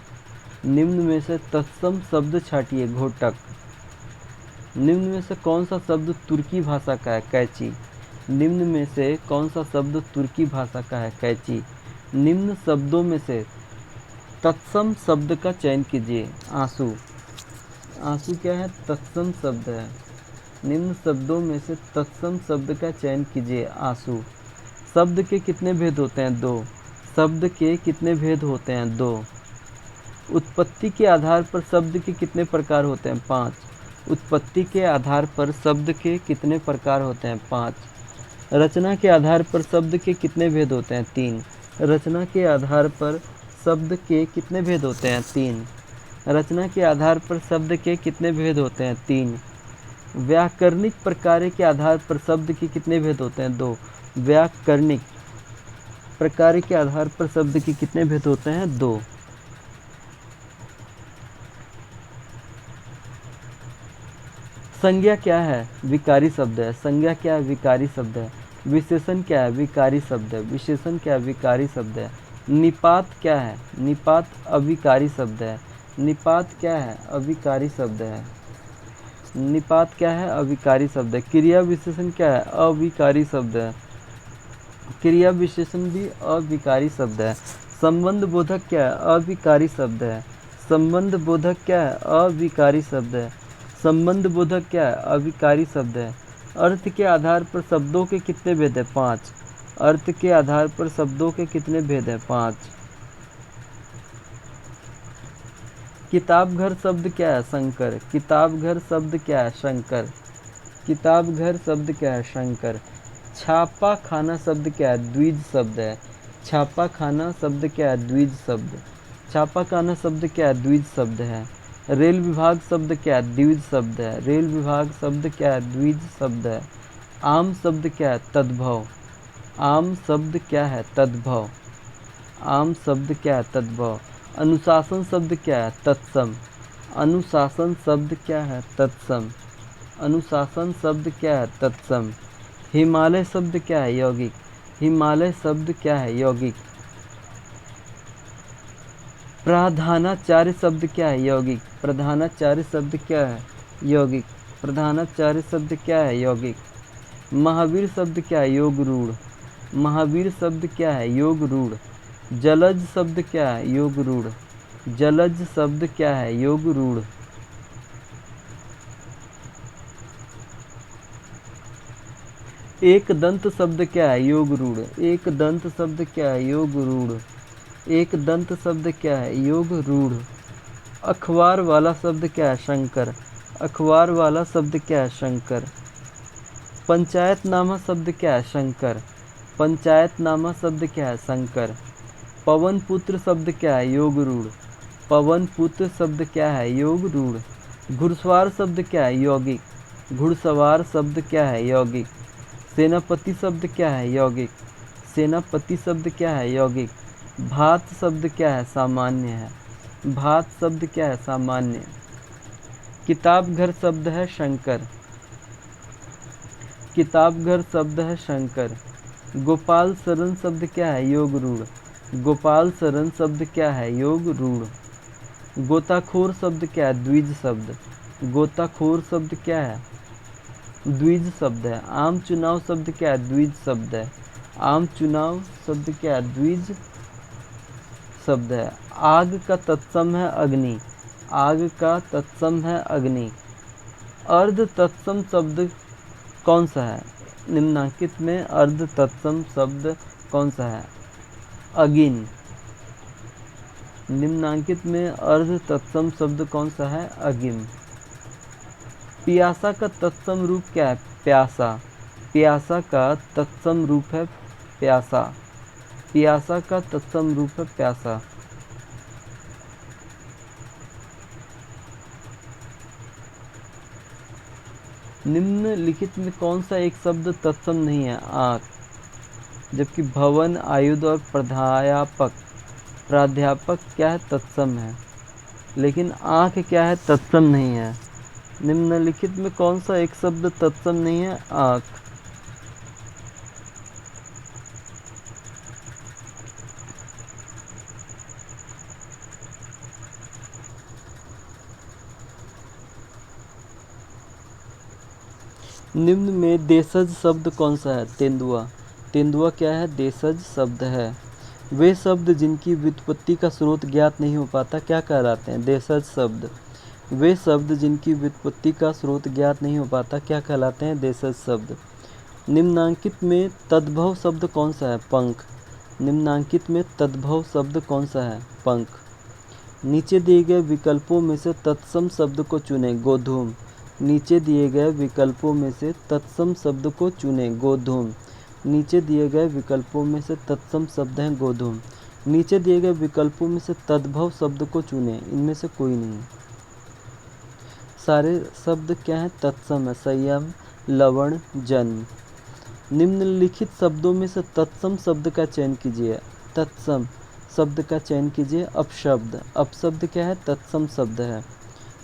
निम्न में से तत्सम शब्द छाटिए। घोटक। निम्न में से कौन सा शब्द तुर्की भाषा का है? कैंची। निम्न में से कौन सा शब्द तुर्की भाषा का है? कैंची। निम्न शब्दों में से तत्सम शब्द का चयन कीजिए। आंसू। आंसू क्या है? तत्सम शब्द है। निम्न शब्दों में से तत्सम शब्द का चयन कीजिए। आंसू। शब्द के कितने भेद होते हैं? 2। शब्द के कितने भेद होते हैं? 2। उत्पत्ति के आधार पर शब्द के कितने प्रकार होते हैं? 5। उत्पत्ति के आधार पर शब्द के कितने प्रकार होते हैं? 5। रचना के आधार पर शब्द के कितने भेद होते हैं? 3। रचना के आधार पर शब्द के कितने भेद होते हैं? 3। रचना के आधार पर शब्द के कितने भेद होते हैं? 3। व्याकरणिक प्रकार के आधार पर शब्द के कितने भेद होते हैं? 2। व्याकरणिक प्रकार के आधार पर शब्द के कितने भेद होते हैं? 2। संज्ञा क्या है? विकारी शब्द है। संज्ञा क्या है? विकारी शब्द है। विशेषण क्या है? विकारी शब्द है। विशेषण क्या है? विकारी शब्द है। निपात क्या है? निपात अविकारी शब्द है। निपात क्या है? अविकारी शब्द है। निपात क्या है? अविकारी शब्द है। क्रिया विशेषण क्या है? अविकारी शब्द है। क्रिया विशेषण भी अविकारी शब्द है। संबंध बोधक क्या है? अविकारी शब्द है। संबंध बोधक क्या है? अविकारी शब्द है। संबंध बोधक क्या है? अविकारी शब्द है। अर्थ के आधार पर शब्दों के कितने भेद है? 5। अर्थ के आधार पर शब्दों के कितने भेद है? 5। किताब घर शब्द क्या है? शंकर। किताब घर शब्द क्या है? शंकर। किताब घर शब्द क्या है? शंकर। छापा खाना शब्द क्या है? द्विज शब्द है। छापा खाना शब्द क्या है? द्विज शब्द। छापा खाना शब्द क्या है? द्विज शब्द है। रेल विभाग शब्द क्या है? द्विज शब्द है। रेल विभाग शब्द क्या है? द्विज शब्द है। आम शब्द क्या है? तद्भव। आम शब्द क्या है? तद्भव। आम शब्द क्या है? तद्भव। अनुशासन शब्द क्या है? तत्सम। अनुशासन शब्द क्या है? तत्सम। अनुशासन शब्द क्या है? तत्सम। हिमालय शब्द क्या है? यौगिक। हिमालय शब्द क्या है? यौगिक। प्रधानाचार्य शब्द क्या है? यौगिक। प्रधानाचार्य शब्द क्या है? यौगिक। प्रधानाचार्य शब्द क्या है? यौगिक। महावीर शब्द क्या है? योग रूढ़। महावीर शब्द क्या है? योग रूढ़। जलज शब्द क्या है? योग रूढ़। जलज शब्द क्या है? योग रूढ़। एक दंत शब्द क्या है? योग रूढ़। एक दंत शब्द क्या है? योग रूढ़। एक दंत शब्द क्या है? योग रूढ़। अखबार वाला शब्द क्या है? शंकर। अखबार वाला शब्द क्या है? शंकर। पंचायतनामा शब्द क्या है? शंकर। पंचायतनामा शब्द क्या है? शंकर। पवन पुत्र शब्द क्या है? योग रूढ़। पवन पुत्र शब्द क्या है? योग रूढ़। घुड़सवार शब्द क्या है? यौगिक। घुड़सवार शब्द क्या है? यौगिक। सेनापति शब्द क्या है? यौगिक। सेनापति शब्द क्या है? यौगिक। भात शब्द क्या है? सामान्य है। भात शब्द क्या है? सामान्य। किताब घर शब्द है शंकर। किताब घर शब्द है शंकर। गोपाल शरण शब्द क्या है? योग रूढ़। गोपाल शरण शब्द क्या है? योग रूढ़। गोताखोर शब्द क्या है? द्विज शब्द। गोताखोर शब्द क्या है? द्विज शब्द है। आम चुनाव शब्द क्या है? द्विज शब्द है। आम चुनाव शब्द क्या है? द्विज शब्द है। आग का तत्सम है अग्नि। आग का तत्सम है अग्नि। अर्ध तत्सम शब्द कौन सा है? निम्नांकित में अर्ध तत्सम शब्द कौन सा है? अगिन। निम्नांकित में अर्ध तत्सम शब्द कौन सा है? अगिन। प्यासा का तत्सम रूप क्या है? प्यासा। प्यासा का तत्सम रूप है प्यासा। प्यासा का तत्सम रूप है प्यासा। निम्नलिखित में कौन सा एक शब्द तत्सम नहीं है? आँख। जबकि भवन, आयुध और प्राध्यापक क्या है? तत्सम है। लेकिन आँख क्या है? तत्सम नहीं है। निम्नलिखित में कौन सा एक शब्द तत्सम नहीं है? आँख। निम्न में देशज शब्द कौन सा है? तेंदुआ। तेंदुआ क्या है? देशज शब्द है। वे शब्द जिनकी व्युत्पत्ति का स्रोत ज्ञात नहीं हो पाता क्या कहलाते हैं? देशज शब्द। वे शब्द जिनकी व्युत्पत्ति का स्रोत ज्ञात नहीं हो पाता क्या कहलाते हैं? देशज शब्द। निम्नांकित में तद्भव शब्द कौन सा है? पंख। निम्नांकित में तद्भव शब्द कौन सा है? पंख। नीचे दिए गए विकल्पों में से तत्सम शब्द को चुनें। गोधूम। नीचे दिए गए विकल्पों में से तत्सम शब्द को चुनें। गोधूम। नीचे दिए गए विकल्पों में से तत्सम शब्द हैं गोधूम। नीचे दिए गए विकल्पों में से तद्भव शब्द को चुनें। इनमें से कोई नहीं। सारे शब्द क्या हैं? तत्सम है। संयम, लवण, जन्म। निम्नलिखित शब्दों में से तत्सम शब्द का चयन कीजिए। तत्सम शब्द का चयन कीजिए। अपशब्द। अपशब्द क्या है? तत्सम शब्द है।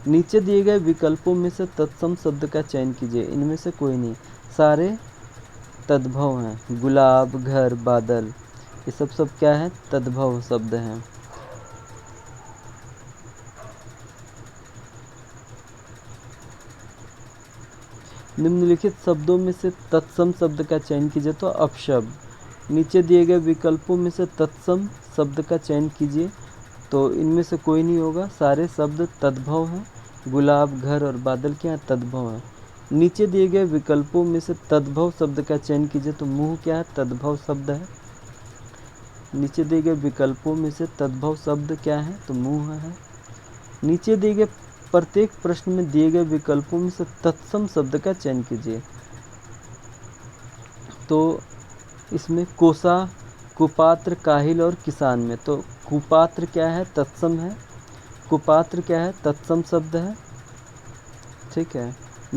नीचे दिए गए विकल्पों में से तत्सम शब्द का चयन कीजिए। इनमें से कोई नहीं। सारे तद्भव हैं। गुलाब, घर, बादल, ये सब क्या है? तद्भव शब्द हैं। निम्नलिखित शब्दों में से तत्सम शब्द का चयन कीजिए तो अपशब्द। नीचे दिए गए विकल्पों में से तत्सम शब्द का चयन कीजिए तो इनमें से कोई नहीं होगा। सारे शब्द तद्भव हैं। गुलाब, घर और बादल क्या है? तद्भव हैं। नीचे दिए गए विकल्पों में से तद्भव शब्द का चयन कीजिए तो मुंह क्या है? तद्भव शब्द है। नीचे दिए गए विकल्पों में से तद्भव शब्द क्या है? तो मुंह है। नीचे दिए गए प्रत्येक प्रश्न में दिए गए विकल्पों में से तत्सम शब्द का चयन कीजिए तो इसमें कोसा, कुपात्र, काहिल और किसान में तो कुपात्र क्या है? तत्सम है। कुपात्र क्या है? तत्सम शब्द है। ठीक है।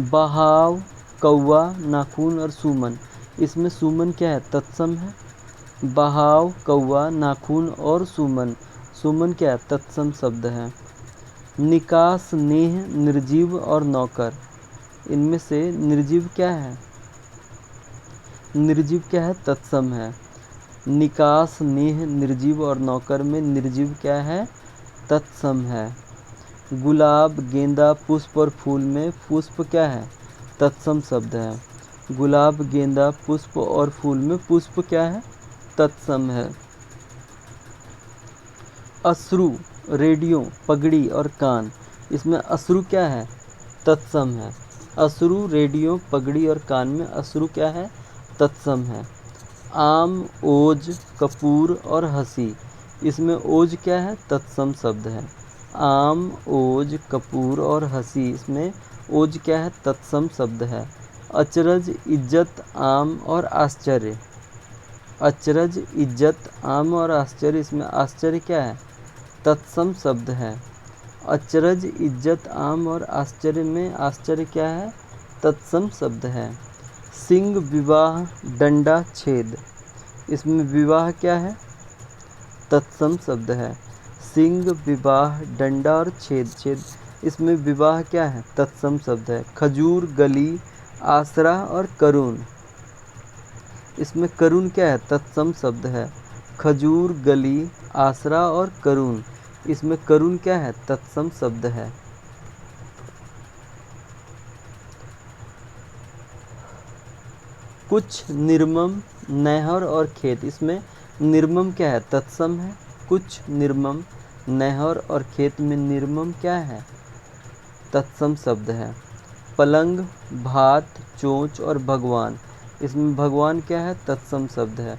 बहाव, कौवा, नाखून और सुमन, इसमें सुमन क्या है? तत्सम है। बहाव, कौवा, नाखून और सुमन, सुमन क्या है? तत्सम शब्द है। निकास, नेह, निर्जीव और नौकर, इनमें से निर्जीव क्या है? निर्जीव क्या है? तत्सम है। निकास, नेह, निर्जीव और नौकर में निर्जीव क्या है? तत्सम है। गुलाब, गेंदा, पुष्प और फूल में पुष्प क्या है? तत्सम शब्द है। गुलाब, गेंदा, पुष्प और फूल में पुष्प क्या है? तत्सम है। अश्रु, रेडियो, पगड़ी और कान, इसमें अश्रु क्या है? तत्सम है। अश्रु, रेडियो, पगड़ी और कान में अश्रु क्या है? तत्सम है। आम, ओज, कपूर और हंसी, इसमें ओज क्या है? तत्सम शब्द है। आम, ओज, कपूर और हंसी, इसमें ओज क्या है? तत्सम शब्द है। अचरज, इज्जत, आम और आश्चर्य, अचरज, इज्जत, आम और आश्चर्य, इसमें आश्चर्य क्या है? तत्सम शब्द है। अचरज, इज्जत, आम और आश्चर्य में आश्चर्य क्या है? तत्सम शब्द है। सिंह, विवाह, डंडा, छेद, इसमें विवाह क्या है? तत्सम शब्द है। सिंह, विवाह, डंडा और छेद, छेद, इसमें विवाह क्या है? तत्सम शब्द है। खजूर, गली, आसरा और करुण, इसमें करुण क्या है? तत्सम शब्द है। खजूर, गली, आसरा और करुण, इसमें करुण क्या है? तत्सम शब्द है। कुछ, निर्मम, नहर और खेत, इसमें निर्मम क्या है? तत्सम है। कुछ, निर्मम, नहर और खेत में निर्मम क्या है? तत्सम शब्द है। पलंग, भात, चोंच और भगवान, इसमें भगवान क्या है? तत्सम शब्द है।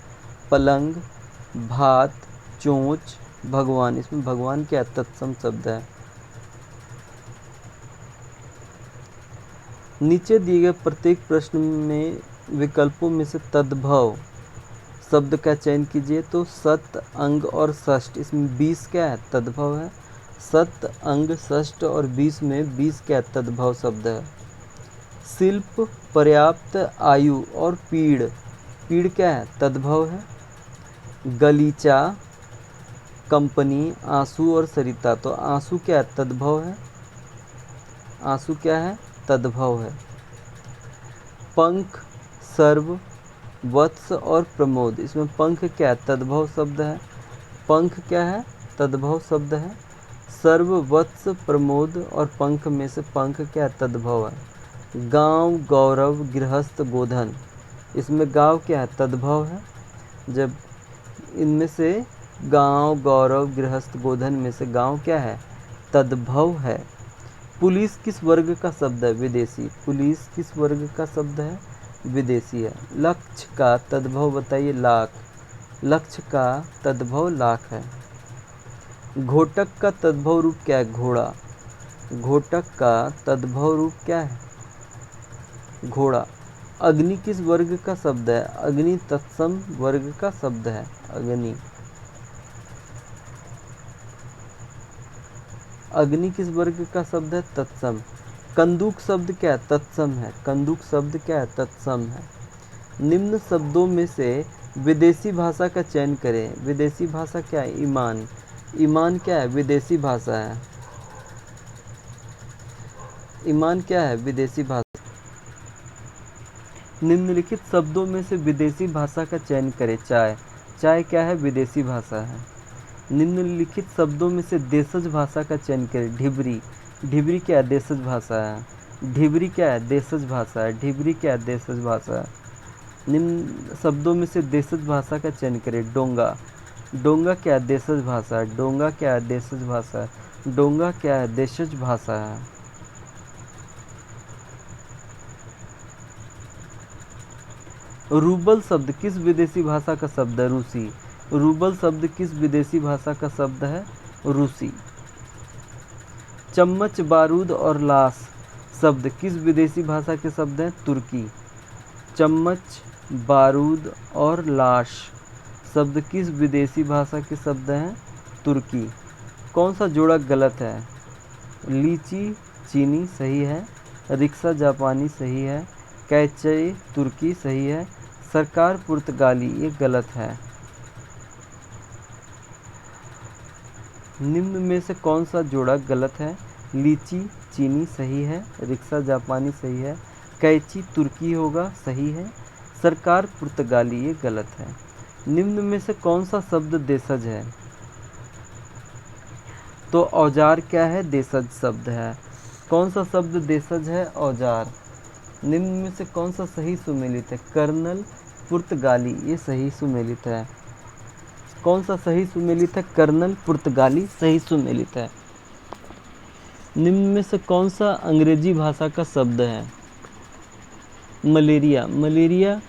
पलंग, भात, चोंच, भगवान, इसमें भगवान क्या है? तत्सम शब्द है। नीचे दिए गए प्रत्येक प्रश्न में विकल्पों में से तद्भव शब्द का चयन कीजिए तो सत, अंग और षष्ठ, इसमें 20 क्या है? तद्भव है। सत, अंग, षष्ठ और 20 में 20 क्या है? तद्भव शब्द है। शिल्प, पर्याप्त, आयु और पीड़, पीड़ क्या है? तद्भव है। गलीचा, कंपनी, आंसू और सरिता, तो आंसू क्या है? तद्भव है। आंसू क्या है? तद्भव है। पंख, सर्व, वत्स और प्रमोद, इसमें पंख क्या है? तद्भव शब्द है। पंख क्या है? तद्भव शब्द है। सर्व, वत्स, प्रमोद और पंख में से पंख क्या है? तद्भव है। गांव गौरव गृहस्थ गोधन, इसमें गांव क्या है? तद्भव है। जब इनमें से गांव गौरव गृहस्थ गोधन में से गांव क्या है? तद्भव है। पुलिस किस वर्ग का शब्द है? विदेशी। पुलिस किस वर्ग का शब्द है? विदेशी है। लक्ष्य का तद्भव बताइए। लाख। लक्ष्य का तद्भव लाख है। घोटक का तद्भव रूप क्या है? घोड़ा। घोटक का तद्भव रूप क्या है? घोड़ा। अग्नि किस वर्ग का शब्द है? अग्नि तत्सम वर्ग का शब्द है। अग्नि। अग्नि किस वर्ग का शब्द है? तत्सम। कंदूक शब्द क्या है? तत्सम है। कंदूक शब्द क्या है? तत्सम है। निम्न शब्दों में से विदेशी भाषा का चयन करें। विदेशी भाषा क्या है? ईमान। ईमान क्या है? विदेशी भाषा है। ईमान क्या है? विदेशी भाषा। निम्नलिखित शब्दों में से विदेशी भाषा का चयन करें। चाय। चाय क्या है? विदेशी भाषा है। निम्नलिखित शब्दों में से देशज भाषा का चयन करें। ढिबरी। ढिबरी क्या है? देशज भाषा है। ढिबरी क्या है? देशज भाषा है। ढिबरी क्या है? देशज भाषा है। निम्न शब्दों में से देशज भाषा का चयन करें। डोंगा। डोंगा क्या है? देशज भाषा है। डोंगा क्या है? देशज भाषा है। डोंगा क्या है? देशज भाषा है। रूबल शब्द किस विदेशी भाषा का शब्द है? रूसी। रूबल शब्द किस विदेशी भाषा का शब्द है? रूसी। चम्मच बारूद और लाश शब्द किस विदेशी भाषा के शब्द हैं? तुर्की। चम्मच बारूद और लाश शब्द किस विदेशी भाषा के शब्द हैं? तुर्की। कौन सा जोड़ा गलत है? लीची चीनी सही है। रिक्शा जापानी सही है। कैचे तुर्की सही है। सरकार पुर्तगाली ये गलत है। निम्न में से कौन सा जोड़ा गलत है? लीची चीनी सही है। रिक्शा जापानी सही है। कैची तुर्की होगा सही है। सरकार पुर्तगाली ये गलत है। निम्न में से कौन सा शब्द देशज है? तो औजार क्या है? देशज शब्द है। कौन सा शब्द देशज है? औजार। निम्न में से कौन सा सही सुमेलित है? कर्नल पुर्तगाली ये सही सुमेलित है। कौन सा सही सुमेलित है? कर्नल पुर्तगाली सही सुमेलित है। निम्न में से कौन सा अंग्रेजी भाषा का शब्द है? मलेरिया। मलेरिया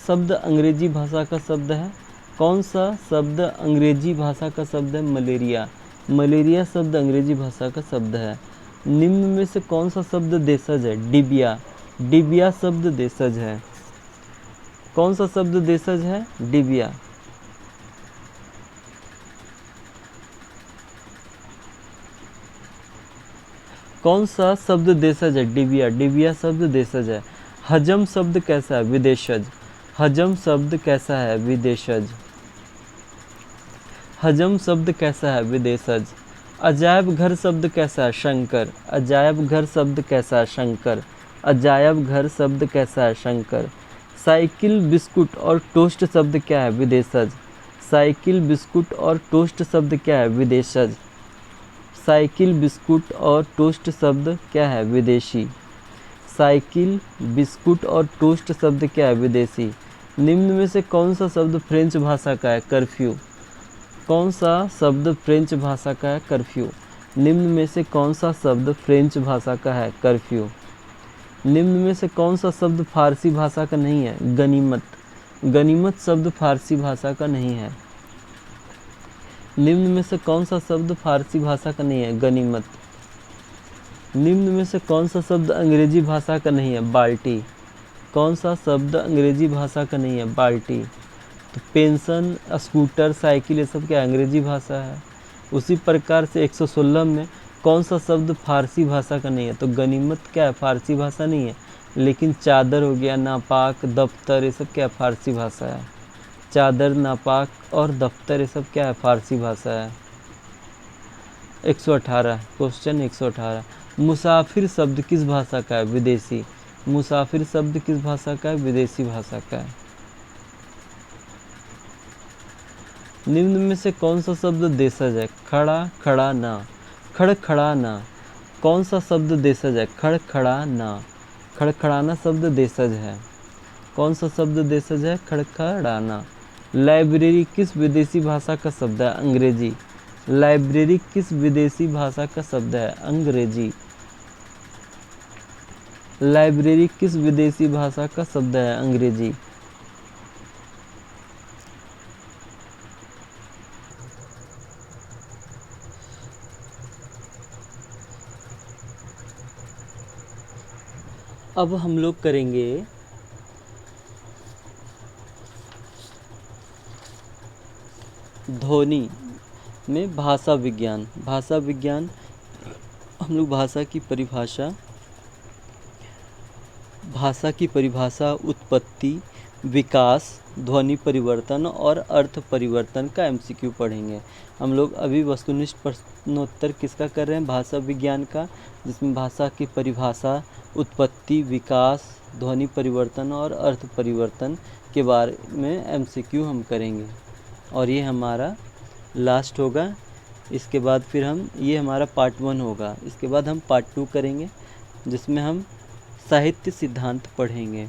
शब्द अंग्रेजी भाषा का शब्द है। कौन सा शब्द अंग्रेजी भाषा का शब्द है? मलेरिया। मलेरिया शब्द अंग्रेजी भाषा का शब्द है। निम्न में से कौन सा शब्द देशज है? डिबिया। डिबिया शब्द देशज है। कौन सा शब्द देशज है? डिबिया। कौन सा शब्द देशज है? डिबिया। डिबिया शब्द देशज है। हजम शब्द कैसा है? विदेशज। हजम शब्द कैसा है? विदेशज। हजम शब्द कैसा है? विदेशज। अजायब घर शब्द कैसा है? शंकर। अजायब घर शब्द कैसा है? शंकर। अजायब घर शब्द कैसा है? शंकर। साइकिल बिस्कुट और टोस्ट शब्द क्या है? विदेशज। साइकिल बिस्कुट और टोस्ट शब्द क्या है? विदेशज। साइकिल बिस्कुट और टोस्ट शब्द क्या है? विदेशी। साइकिल बिस्कुट और टोस्ट शब्द क्या है? विदेशी। निम्न में से कौन सा शब्द फ्रेंच भाषा का है? कर्फ्यू। कौन सा शब्द फ्रेंच भाषा का है? कर्फ्यू। निम्न में से कौन सा शब्द फ्रेंच भाषा का है? कर्फ्यू। निम्न में से कौन सा शब्द फारसी भाषा का नहीं है? गनीमत। गनीमत शब्द फारसी भाषा का नहीं है। निम्न में से कौन सा शब्द फारसी भाषा का नहीं है? गनीमत। निम्न में से कौन सा शब्द अंग्रेजी भाषा का नहीं है? बाल्टी। कौन सा शब्द अंग्रेजी भाषा का नहीं है? बाल्टी। तो पेंशन स्कूटर साइकिल ये सब क्या अंग्रेजी भाषा है। उसी प्रकार से 116 में कौन सा शब्द फारसी भाषा का नहीं है? तो गनीमत क्या है? फारसी भाषा नहीं है। लेकिन चादर हो गया, नापाक, दफ्तर ये सब क्या फारसी भाषा है। चादर, नापाक और दफ्तर ये सब क्या है? फारसी भाषा है। 118 क्वेश्चन 118 मुसाफिर शब्द किस भाषा का है? विदेशी। मुसाफिर शब्द किस भाषा का है? विदेशी भाषा का है। निम्न में से कौन सा शब्द देशज है? खड़ा खड़ा ना। खड़ खड़ा ना। कौन सा शब्द देशज है? खड़ खड़ा ना। खड़खड़ाना शब्द देशज है। कौन सा शब्द देशज है? खड़खड़ाना। लाइब्रेरी किस विदेशी भाषा का शब्द है? अंग्रेजी। लाइब्रेरी किस विदेशी भाषा का शब्द है? अंग्रेजी। लाइब्रेरी किस विदेशी भाषा का शब्द है? अंग्रेजी। अब हम लोग करेंगे ध्वनि में भाषा विज्ञान। भाषा विज्ञान हम लोग भाषा की परिभाषा, उत्पत्ति, विकास, ध्वनि परिवर्तन और अर्थ परिवर्तन का एमसीक्यू पढ़ेंगे। हम लोग अभी वस्तुनिष्ठ प्रश्नोत्तर किसका कर रहे हैं? भाषा विज्ञान का, जिसमें भाषा की परिभाषा, उत्पत्ति, विकास, ध्वनि परिवर्तन और अर्थ परिवर्तन के बारे में एमसीक्यू हम करेंगे। और ये हमारा लास्ट होगा। इसके बाद फिर ये हमारा पार्ट 1 होगा। इसके बाद हम पार्ट 2 करेंगे, जिसमें हम साहित्य सिद्धांत पढ़ेंगे।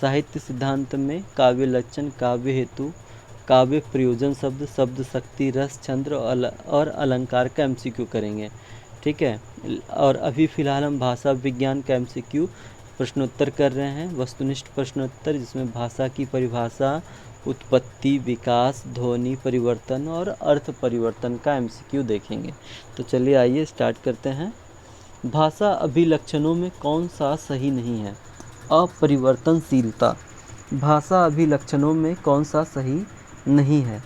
साहित्य सिद्धांत में काव्य लक्षण, काव्य हेतु, काव्य प्रयोजन शब्द, शब्द शक्ति, रस, छंद और अलंकार का एमसीक्यू करेंगे। ठीक है। और अभी फ़िलहाल हम भाषा विज्ञान का एमसीक्यू प्रश्नोत्तर कर रहे हैं, वस्तुनिष्ठ प्रश्नोत्तर, जिसमें भाषा की परिभाषा, उत्पत्ति, विकास, ध्वनि परिवर्तन और अर्थ परिवर्तन का एमसीक्यू देखेंगे। तो चलिए आइए स्टार्ट करते हैं। भाषा अभिलक्षणों में कौन सा सही नहीं है? अपरिवर्तनशीलता। भाषा अभिलक्षणों में कौन सा सही नहीं है?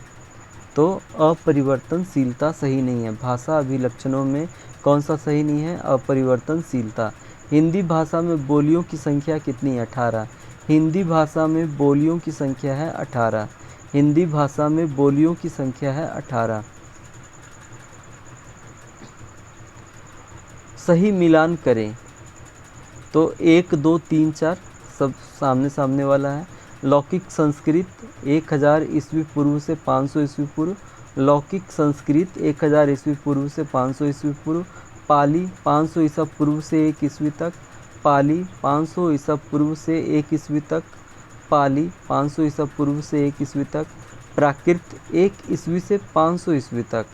तो अपरिवर्तनशीलता सही नहीं है। भाषा अभिलक्षणों में कौन सा सही नहीं है? अपरिवर्तनशीलता। हिंदी भाषा में बोलियों की संख्या कितनी? 18। हिंदी भाषा में बोलियों की संख्या है 18। हिंदी भाषा में बोलियों की संख्या है 18। सही मिलान करें तो 1, 2, 3, 4 सब सामने सामने वाला है। लौकिक संस्कृत 1000 ईस्वी पूर्व से 500 ईस्वी पूर्व। लौकिक संस्कृत 1000 ईस्वी पूर्व से 500 ईस्वी पूर्व। पाली 500 ईसा पूर्व से 1 ईस्वी तक। पाली 500 ईसा पूर्व से 1 ईस्वी तक। पाली 500 ईसा पूर्व से 1 ईस्वी तक। प्राकृत 1 ईस्वी से 500 ईस्वी तक।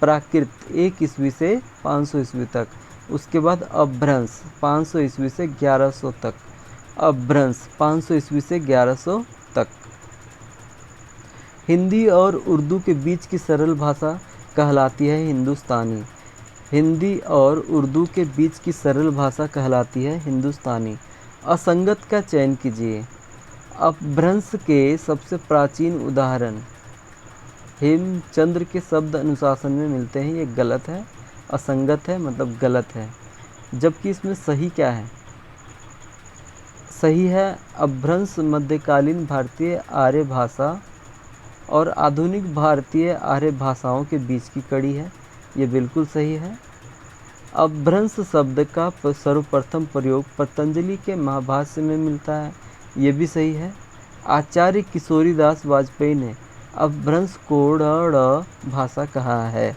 प्राकृत 1 ईस्वी से 500 ईस्वी तक। उसके बाद अपभ्रंश 500 ईस्वी से 1100 तक। अपभ्रंश 500 ईस्वी से 1100 तक। हिंदी और उर्दू के बीच की सरल भाषा कहलाती है हिंदुस्तानी। हिंदी और उर्दू के बीच की सरल भाषा कहलाती है हिंदुस्तानी। असंगत का चयन कीजिए। अपभ्रंश के सबसे प्राचीन उदाहरण हेमचंद्र के शब्द अनुशासन में मिलते हैं। ये गलत है, असंगत है, मतलब गलत है। जबकि इसमें सही क्या है? सही है अपभ्रंश मध्यकालीन भारतीय आर्य भाषा और आधुनिक भारतीय आर्य भाषाओं के बीच की कड़ी है। ये बिल्कुल सही है। अपभ्रंश शब्द का सर्वप्रथम प्रयोग पतंजलि के महाभाष्य में मिलता है। ये भी सही है। आचार्य किशोरीदास वाजपेयी ने अपभ्रंश को ड़ भाषा कहा है।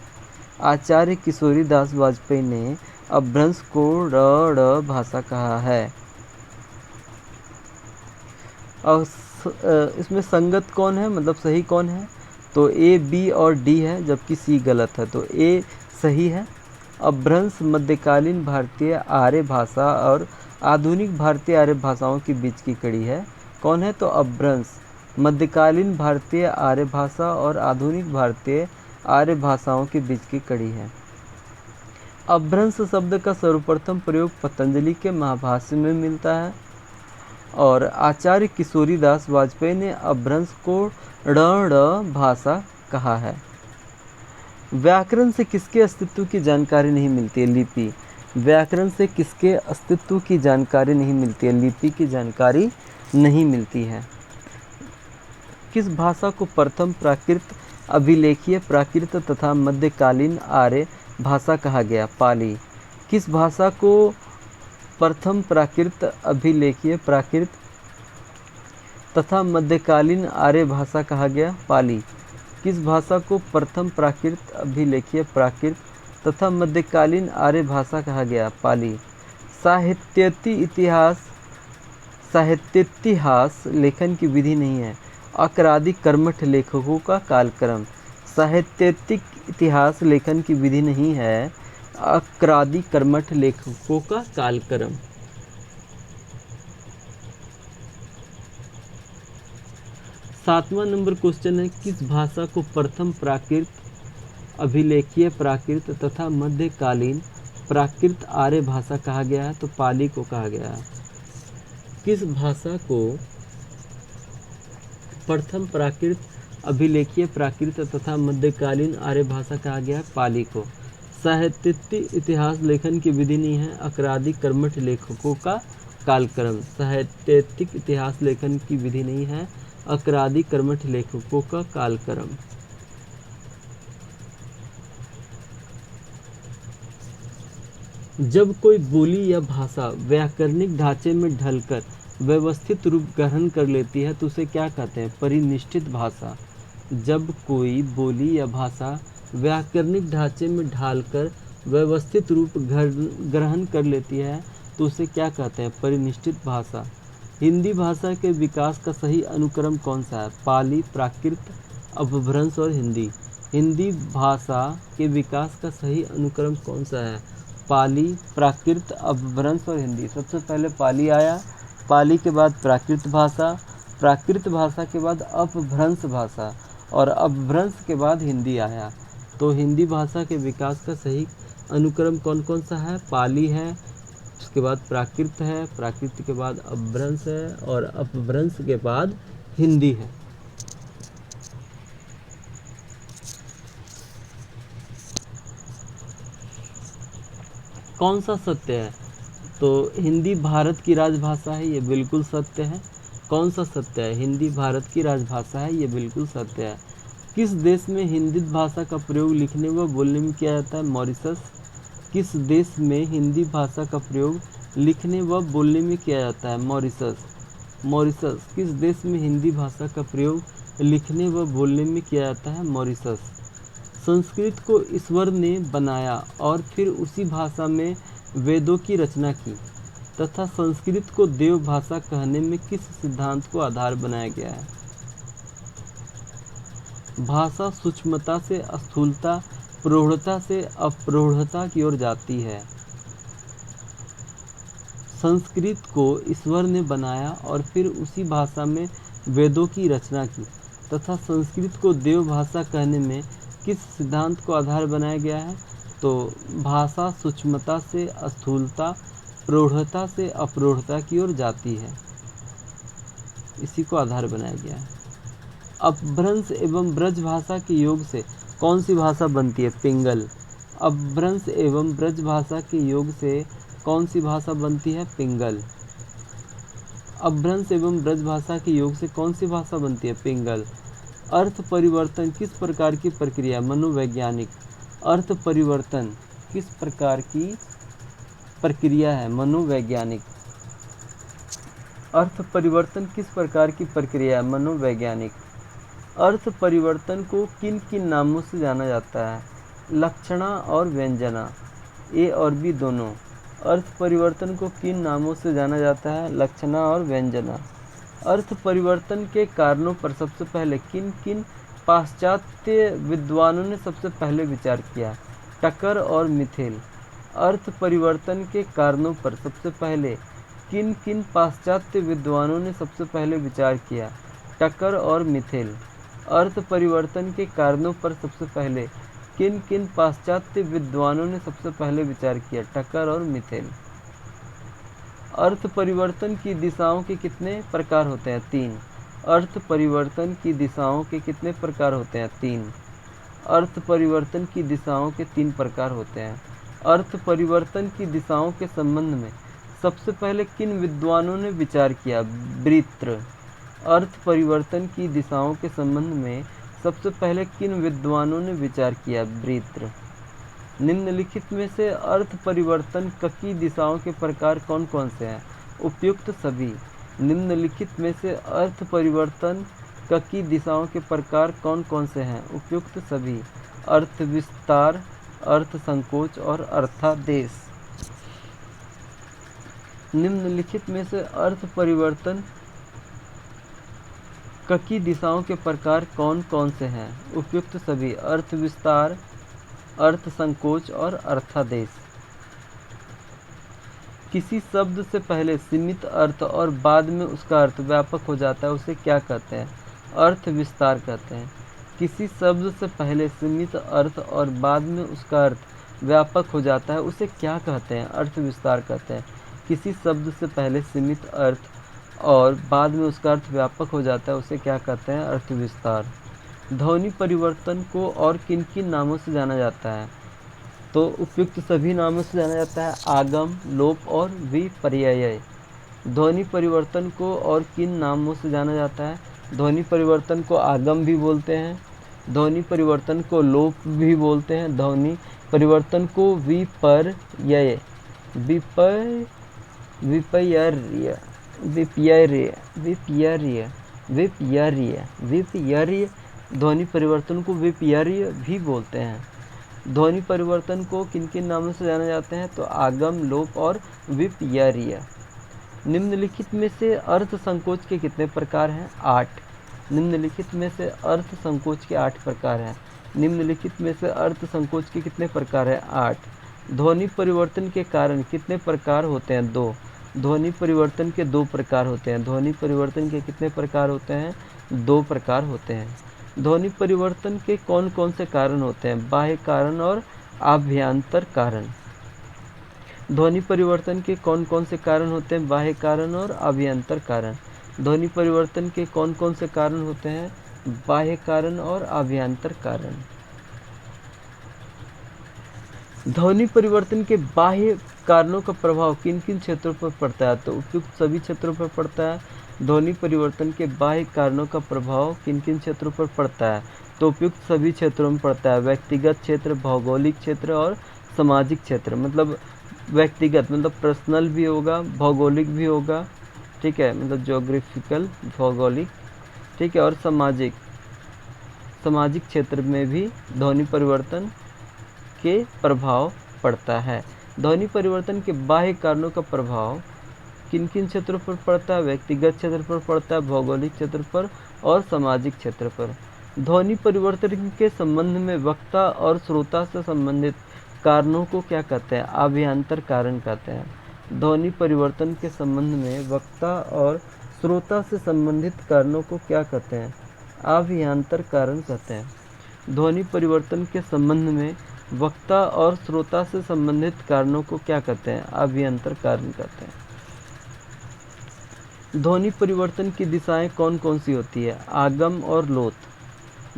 आचार्य किशोरीदास वाजपेयी ने अपभ्रंश को ड़ भाषा कहा है। और इसमें संगत कौन है, मतलब सही कौन है? तो ए, बी और डी है, जबकि सी गलत है। तो ए सही है। अपभ्रंश मध्यकालीन भारतीय आर्य भाषा और आधुनिक भारतीय आर्य भाषाओं के बीच की कड़ी है। कौन है? तो अपभ्रंश मध्यकालीन भारतीय आर्य भाषा और आधुनिक भारतीय आर्य भाषाओं के बीच की कड़ी है। अपभ्रंश शब्द का सर्वप्रथम प्रयोग पतंजलि के महाभाष्य में मिलता है। और आचार्य किशोरीदास वाजपेयी ने अपभ्रंश को ड़ भाषा कहा है। व्याकरण से किसके अस्तित्व की जानकारी नहीं मिलती है? लिपि। व्याकरण से किसके अस्तित्व की जानकारी नहीं मिलती है? लिपि की जानकारी नहीं मिलती है। किस भाषा को प्रथम प्राकृत, अभिलेखीय प्राकृत तथा मध्यकालीन आर्य भाषा कहा गया? पाली। किस भाषा को प्रथम प्राकृत, अभिलेखीय प्राकृत तथा मध्यकालीन आर्य भाषा कहा गया? पाली। किस भाषा को प्रथम प्राकृत, अभिलेखीय प्राकृत तथा मध्यकालीन आर्य भाषा कहा गया? पाली। साहित्यिक इतिहास साहित्यातिहास लेखन की विधि नहीं है, अकरादी कर्मठ लेखकों का कालक्रम। साहित्यिक इतिहास लेखन की विधि नहीं है, अकरादी कर्मठ लेखकों का कालक्रम। 7वां नंबर क्वेश्चन है, किस भाषा को प्रथम प्राकृत, अभिलेखीय प्राकृत तथा मध्यकालीन प्राकृत आर्य भाषा कहा गया है? तो पाली को कहा गया है। किस भाषा को प्रथम प्राकृत, अभिलेखीय प्राकृत तथा मध्यकालीन आर्य भाषा कहा गया है? पाली को। साहित्यिक इतिहास लेखन की विधि नहीं है, अकरादी कर्मठ लेखकों का कालक्रम। साहित्यिक इतिहास लेखन की विधि नहीं है, अकरादी कर्मठ लेखकों का कालक्रम। जब कोई बोली या भाषा व्याकरणिक ढांचे में ढलकर व्यवस्थित रूप ग्रहण कर लेती है तो उसे क्या कहते हैं? परिनिष्ठित भाषा। जब कोई बोली या भाषा व्याकरणिक ढांचे में ढालकर व्यवस्थित रूप ग्रहण कर लेती है तो उसे क्या कहते हैं? परिनिष्ठित भाषा। हिंदी भाषा के विकास का सही अनुक्रम कौन सा है? पाली, प्राकृत, अपभ्रंश और हिंदी। हिंदी भाषा के विकास का सही अनुक्रम कौन सा है? पाली, प्राकृत, अपभ्रंश और हिंदी। सबसे पहले पाली आया, पाली के बाद प्राकृत भाषा, प्राकृत भाषा के बाद अपभ्रंश भाषा और अपभ्रंश के बाद हिंदी आया। तो हिंदी भाषा के विकास का सही अनुक्रम कौन कौन सा है? पाली है, उसके बाद प्राकृत है, प्राकृत के बाद अपभ्रंश है और अपभ्रंश के बाद हिंदी है। कौन सा सत्य है? तो हिंदी भारत की राजभाषा है, ये बिल्कुल सत्य है। कौन सा सत्य है? हिंदी भारत की राजभाषा है, ये बिल्कुल सत्य है। किस देश में हिंदी भाषा का प्रयोग लिखने व बोलने में किया जाता है? मॉरिशस। किस देश में हिंदी भाषा का प्रयोग लिखने व बोलने में किया जाता है? मॉरिशस। मॉरिशस। किस देश में हिंदी भाषा का प्रयोग लिखने व बोलने में किया जाता है? मॉरिशस। संस्कृत को ईश्वर ने बनाया और फिर उसी भाषा में वेदों की रचना की तथा संस्कृत को देव भाषा कहने में किस सिद्धांत को आधार बनाया गया है? भाषा सूक्ष्मता से स्थूलता, प्रौढ़ता से अप्रौढ़ता की ओर जाती है। संस्कृत को ईश्वर ने बनाया और फिर उसी भाषा में वेदों की रचना की तथा संस्कृत को देव भाषा कहने में किस सिद्धांत को आधार बनाया गया है? तो भाषा सूक्ष्मता से स्थूलता, प्रौढ़ता से अप्रौढ़ता की ओर जाती है, इसी को आधार बनाया गया है। अपभ्रंश एवं ब्रज भाषा के योग से कौन सी भाषा बनती है? पिंगल। अपभ्रंश एवं ब्रज भाषा के योग से कौन सी भाषा बनती है? पिंगल। अपभ्रंश एवं ब्रज भाषा के योग से कौन सी भाषा बनती है? पिंगल। अर्थ परिवर्तन किस प्रकार की प्रक्रिया? मनोवैज्ञानिक। अर्थ परिवर्तन किस प्रकार की प्रक्रिया है? मनोवैज्ञानिक। अर्थ परिवर्तन किस प्रकार की प्रक्रिया है? मनोवैज्ञानिक। अर्थ परिवर्तन को किन किन नामों से जाना जाता है? लक्षणा और व्यंजना, ए और बी दोनों। अर्थ परिवर्तन को किन नामों से जाना जाता है? लक्षणा और व्यंजना। अर्थ परिवर्तन के कारणों पर सबसे पहले किन किन पाश्चात्य विद्वानों ने सबसे पहले विचार किया? टकर और मिथेल। अर्थ परिवर्तन के कारणों पर सबसे पहले किन किन पाश्चात्य विद्वानों ने सबसे पहले विचार किया? टकर और मिथेल। अर्थ परिवर्तन के कारणों पर सबसे पहले किन किन पाश्चात्य विद्वानों ने सबसे पहले विचार किया? टकर और मिथेल। अर्थ परिवर्तन की दिशाओं के कितने प्रकार होते हैं? 3। अर्थ परिवर्तन की दिशाओं के कितने प्रकार होते हैं? 3। अर्थ परिवर्तन की दिशाओं के 3 प्रकार होते हैं। अर्थ परिवर्तन की दिशाओं के संबंध में सबसे पहले किन विद्वानों ने विचार किया? वृत्र। अर्थ परिवर्तन की दिशाओं के संबंध में सबसे पहले किन विद्वानों ने विचार किया? वृत्र। निम्नलिखित में से अर्थ परिवर्तन की दिशाओं के प्रकार कौन कौन से हैं? उपयुक्त सभी। निम्नलिखित में से अर्थ परिवर्तन की दिशाओं के प्रकार कौन कौन से हैं? उपयुक्त सभी। अर्थ विस्तार, अर्थ संकोच और अर्थादेश। निम्नलिखित में से अर्थ परिवर्तन की दिशाओं के प्रकार कौन कौन से हैं? उपयुक्त सभी: अर्थ विस्तार, अर्थ संकोच और अर्थादेश। किसी शब्द से पहले सीमित अर्थ और बाद में उसका अर्थ व्यापक हो जाता है, उसे क्या कहते हैं? अर्थ विस्तार कहते हैं। किसी शब्द से पहले सीमित अर्थ और बाद में उसका अर्थ व्यापक हो जाता है, उसे क्या कहते हैं? अर्थ विस्तार कहते हैं। किसी शब्द से पहले सीमित अर्थ और बाद में उसका अर्थ व्यापक हो जाता है, उसे क्या कहते हैं? अर्थ विस्तार। ध्वनि परिवर्तन को और किन किन नामों से जाना जाता है? तो उपयुक्त सभी नामों से जाना जाता है: आगम, लोप और विपर्यय। ध्वनि परिवर्तन को और किन नामों से जाना जाता है? ध्वनि परिवर्तन को आगम भी बोलते हैं, ध्वनि परिवर्तन को लोप भी बोलते हैं, ध्वनि परिवर्तन को विपर्यय ध्वनि परिवर्तन को विपर्यय भी बोलते हैं। ध्वनि परिवर्तन को किन किन नामों से जाना जाते हैं? तो आगम, लोप और विपर्यय। निम्नलिखित में से अर्थ संकोच के कितने प्रकार हैं? 8। निम्नलिखित में से अर्थ संकोच के 8 प्रकार हैं। निम्नलिखित में से अर्थ संकोच के कितने प्रकार हैं? 8। ध्वनि परिवर्तन के कारण कितने प्रकार होते हैं? 2। ध्वनि परिवर्तन के 2 प्रकार होते हैं। ध्वनि परिवर्तन के कितने प्रकार होते हैं? 2 प्रकार होते हैं। ध्वनि परिवर्तन के कौन कौन से कारण होते हैं? बाह्य कारण और आभ्यंतर कारण। ध्वनि परिवर्तन के कौन कौन से कारण होते हैं? बाह्य कारण और आभ्यंतर कारण। ध्वनि परिवर्तन के कौन कौन से कारण होते हैं? बाह्य कारण और आभ्यंतर कारण। ध्वनि परिवर्तन के बाह्य कारणों का प्रभाव किन किन क्षेत्रों पर पड़ता है? तो उपयुक्त सभी क्षेत्रों पर पड़ता है। ध्वनि परिवर्तन के बाह्य कारणों का प्रभाव किन किन क्षेत्रों पर पड़ता है? तो उपयुक्त सभी क्षेत्रों में पड़ता है। व्यक्तिगत क्षेत्र, भौगोलिक क्षेत्र और सामाजिक क्षेत्र। मतलब व्यक्तिगत मतलब पर्सनल भी होगा, भौगोलिक भी होगा, ठीक है, मतलब ज्योग्राफिकल, भौगोलिक, ठीक है, और सामाजिक क्षेत्र में भी ध्वनि परिवर्तन के प्रभाव पड़ता है। ध्वनि परिवर्तन के बाह्य कारणों का प्रभाव किन किन क्षेत्रों पर पड़ता है? व्यक्तिगत क्षेत्र पर पड़ता है, भौगोलिक क्षेत्र पर और सामाजिक क्षेत्र पर। ध्वनि परिवर्तन के संबंध में वक्ता और श्रोता से संबंधित कारणों को क्या कहते हैं? आभ्यंतर कारण कहते हैं। ध्वनि परिवर्तन के संबंध में वक्ता और श्रोता से संबंधित कारणों को क्या कहते हैं? आभ्यंतर कारण कहते हैं। ध्वनि परिवर्तन के संबंध में वक्ता और श्रोता से संबंधित कारणों को क्या कहते हैं? आभ्यंतर कारण कहते हैं। ध्वनि परिवर्तन की दिशाएं कौन कौन सी होती है? आगम और लोत।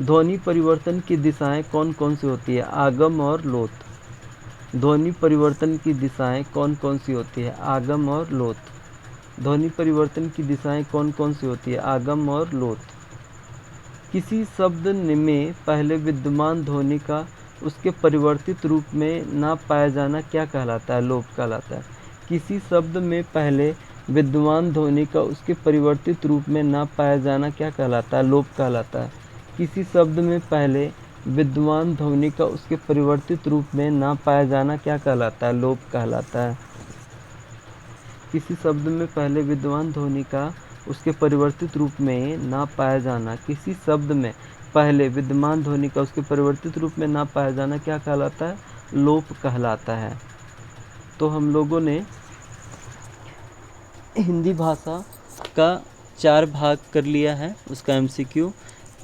ध्वनि परिवर्तन की दिशाएं कौन कौन सी होती है? आगम और लोत। ध्वनि परिवर्तन की दिशाएं कौन कौन सी होती है? आगम और लोत। ध्वनि परिवर्तन की दिशाएं कौन कौन सी होती है? आगम और लोत। किसी शब्द में पहले विद्यमान ध्वनि का उसके परिवर्तित रूप में ना पाया जाना क्या कहलाता है? लोप कहलाता है। किसी शब्द में पहले विद्यमान ध्वनि का उसके परिवर्तित रूप में ना पाया जाना क्या कहलाता है? लोप कहलाता है। किसी शब्द में पहले विद्यमान ध्वनि का उसके परिवर्तित रूप में ना पाया जाना क्या कहलाता है? लोप कहलाता है। किसी शब्द में पहले विद्यमान ध्वनि का उसके परिवर्तित रूप में ना पाया जाना, किसी शब्द में पहले विद्यमान ध्वनि का उसके परिवर्तित रूप में ना पाया जाना क्या कहलाता है? लोप कहलाता है। तो हम लोगों ने हिंदी भाषा का 4 भाग कर लिया है। उसका MCQ: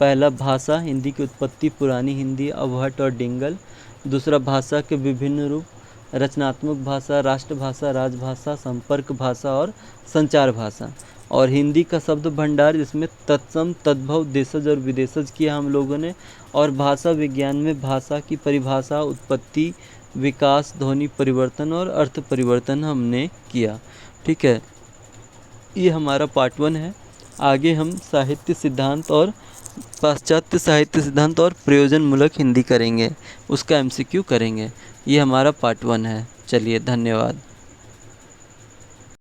पहला, भाषा, हिंदी की उत्पत्ति, पुरानी हिंदी, अवहट और डिंगल। दूसरा, भाषा के विभिन्न रूप, रचनात्मक भाषा, राष्ट्रभाषा, राजभाषा, संपर्क भाषा और संचार भाषा। और हिंदी का शब्द भंडार, जिसमें तत्सम, तद्भव, देशज और विदेशज किया हम लोगों ने। और भाषा विज्ञान में भाषा की परिभाषा, उत्पत्ति, विकास, ध्वनि परिवर्तन और अर्थ परिवर्तन हमने किया। ठीक है, ये हमारा पार्ट 1 है। आगे हम साहित्य सिद्धांत और पाश्चात्य साहित्य सिद्धांत और प्रयोजनमूलक हिंदी करेंगे, उसका MCQ करेंगे। ये हमारा पार्ट 1 है। चलिए, धन्यवाद।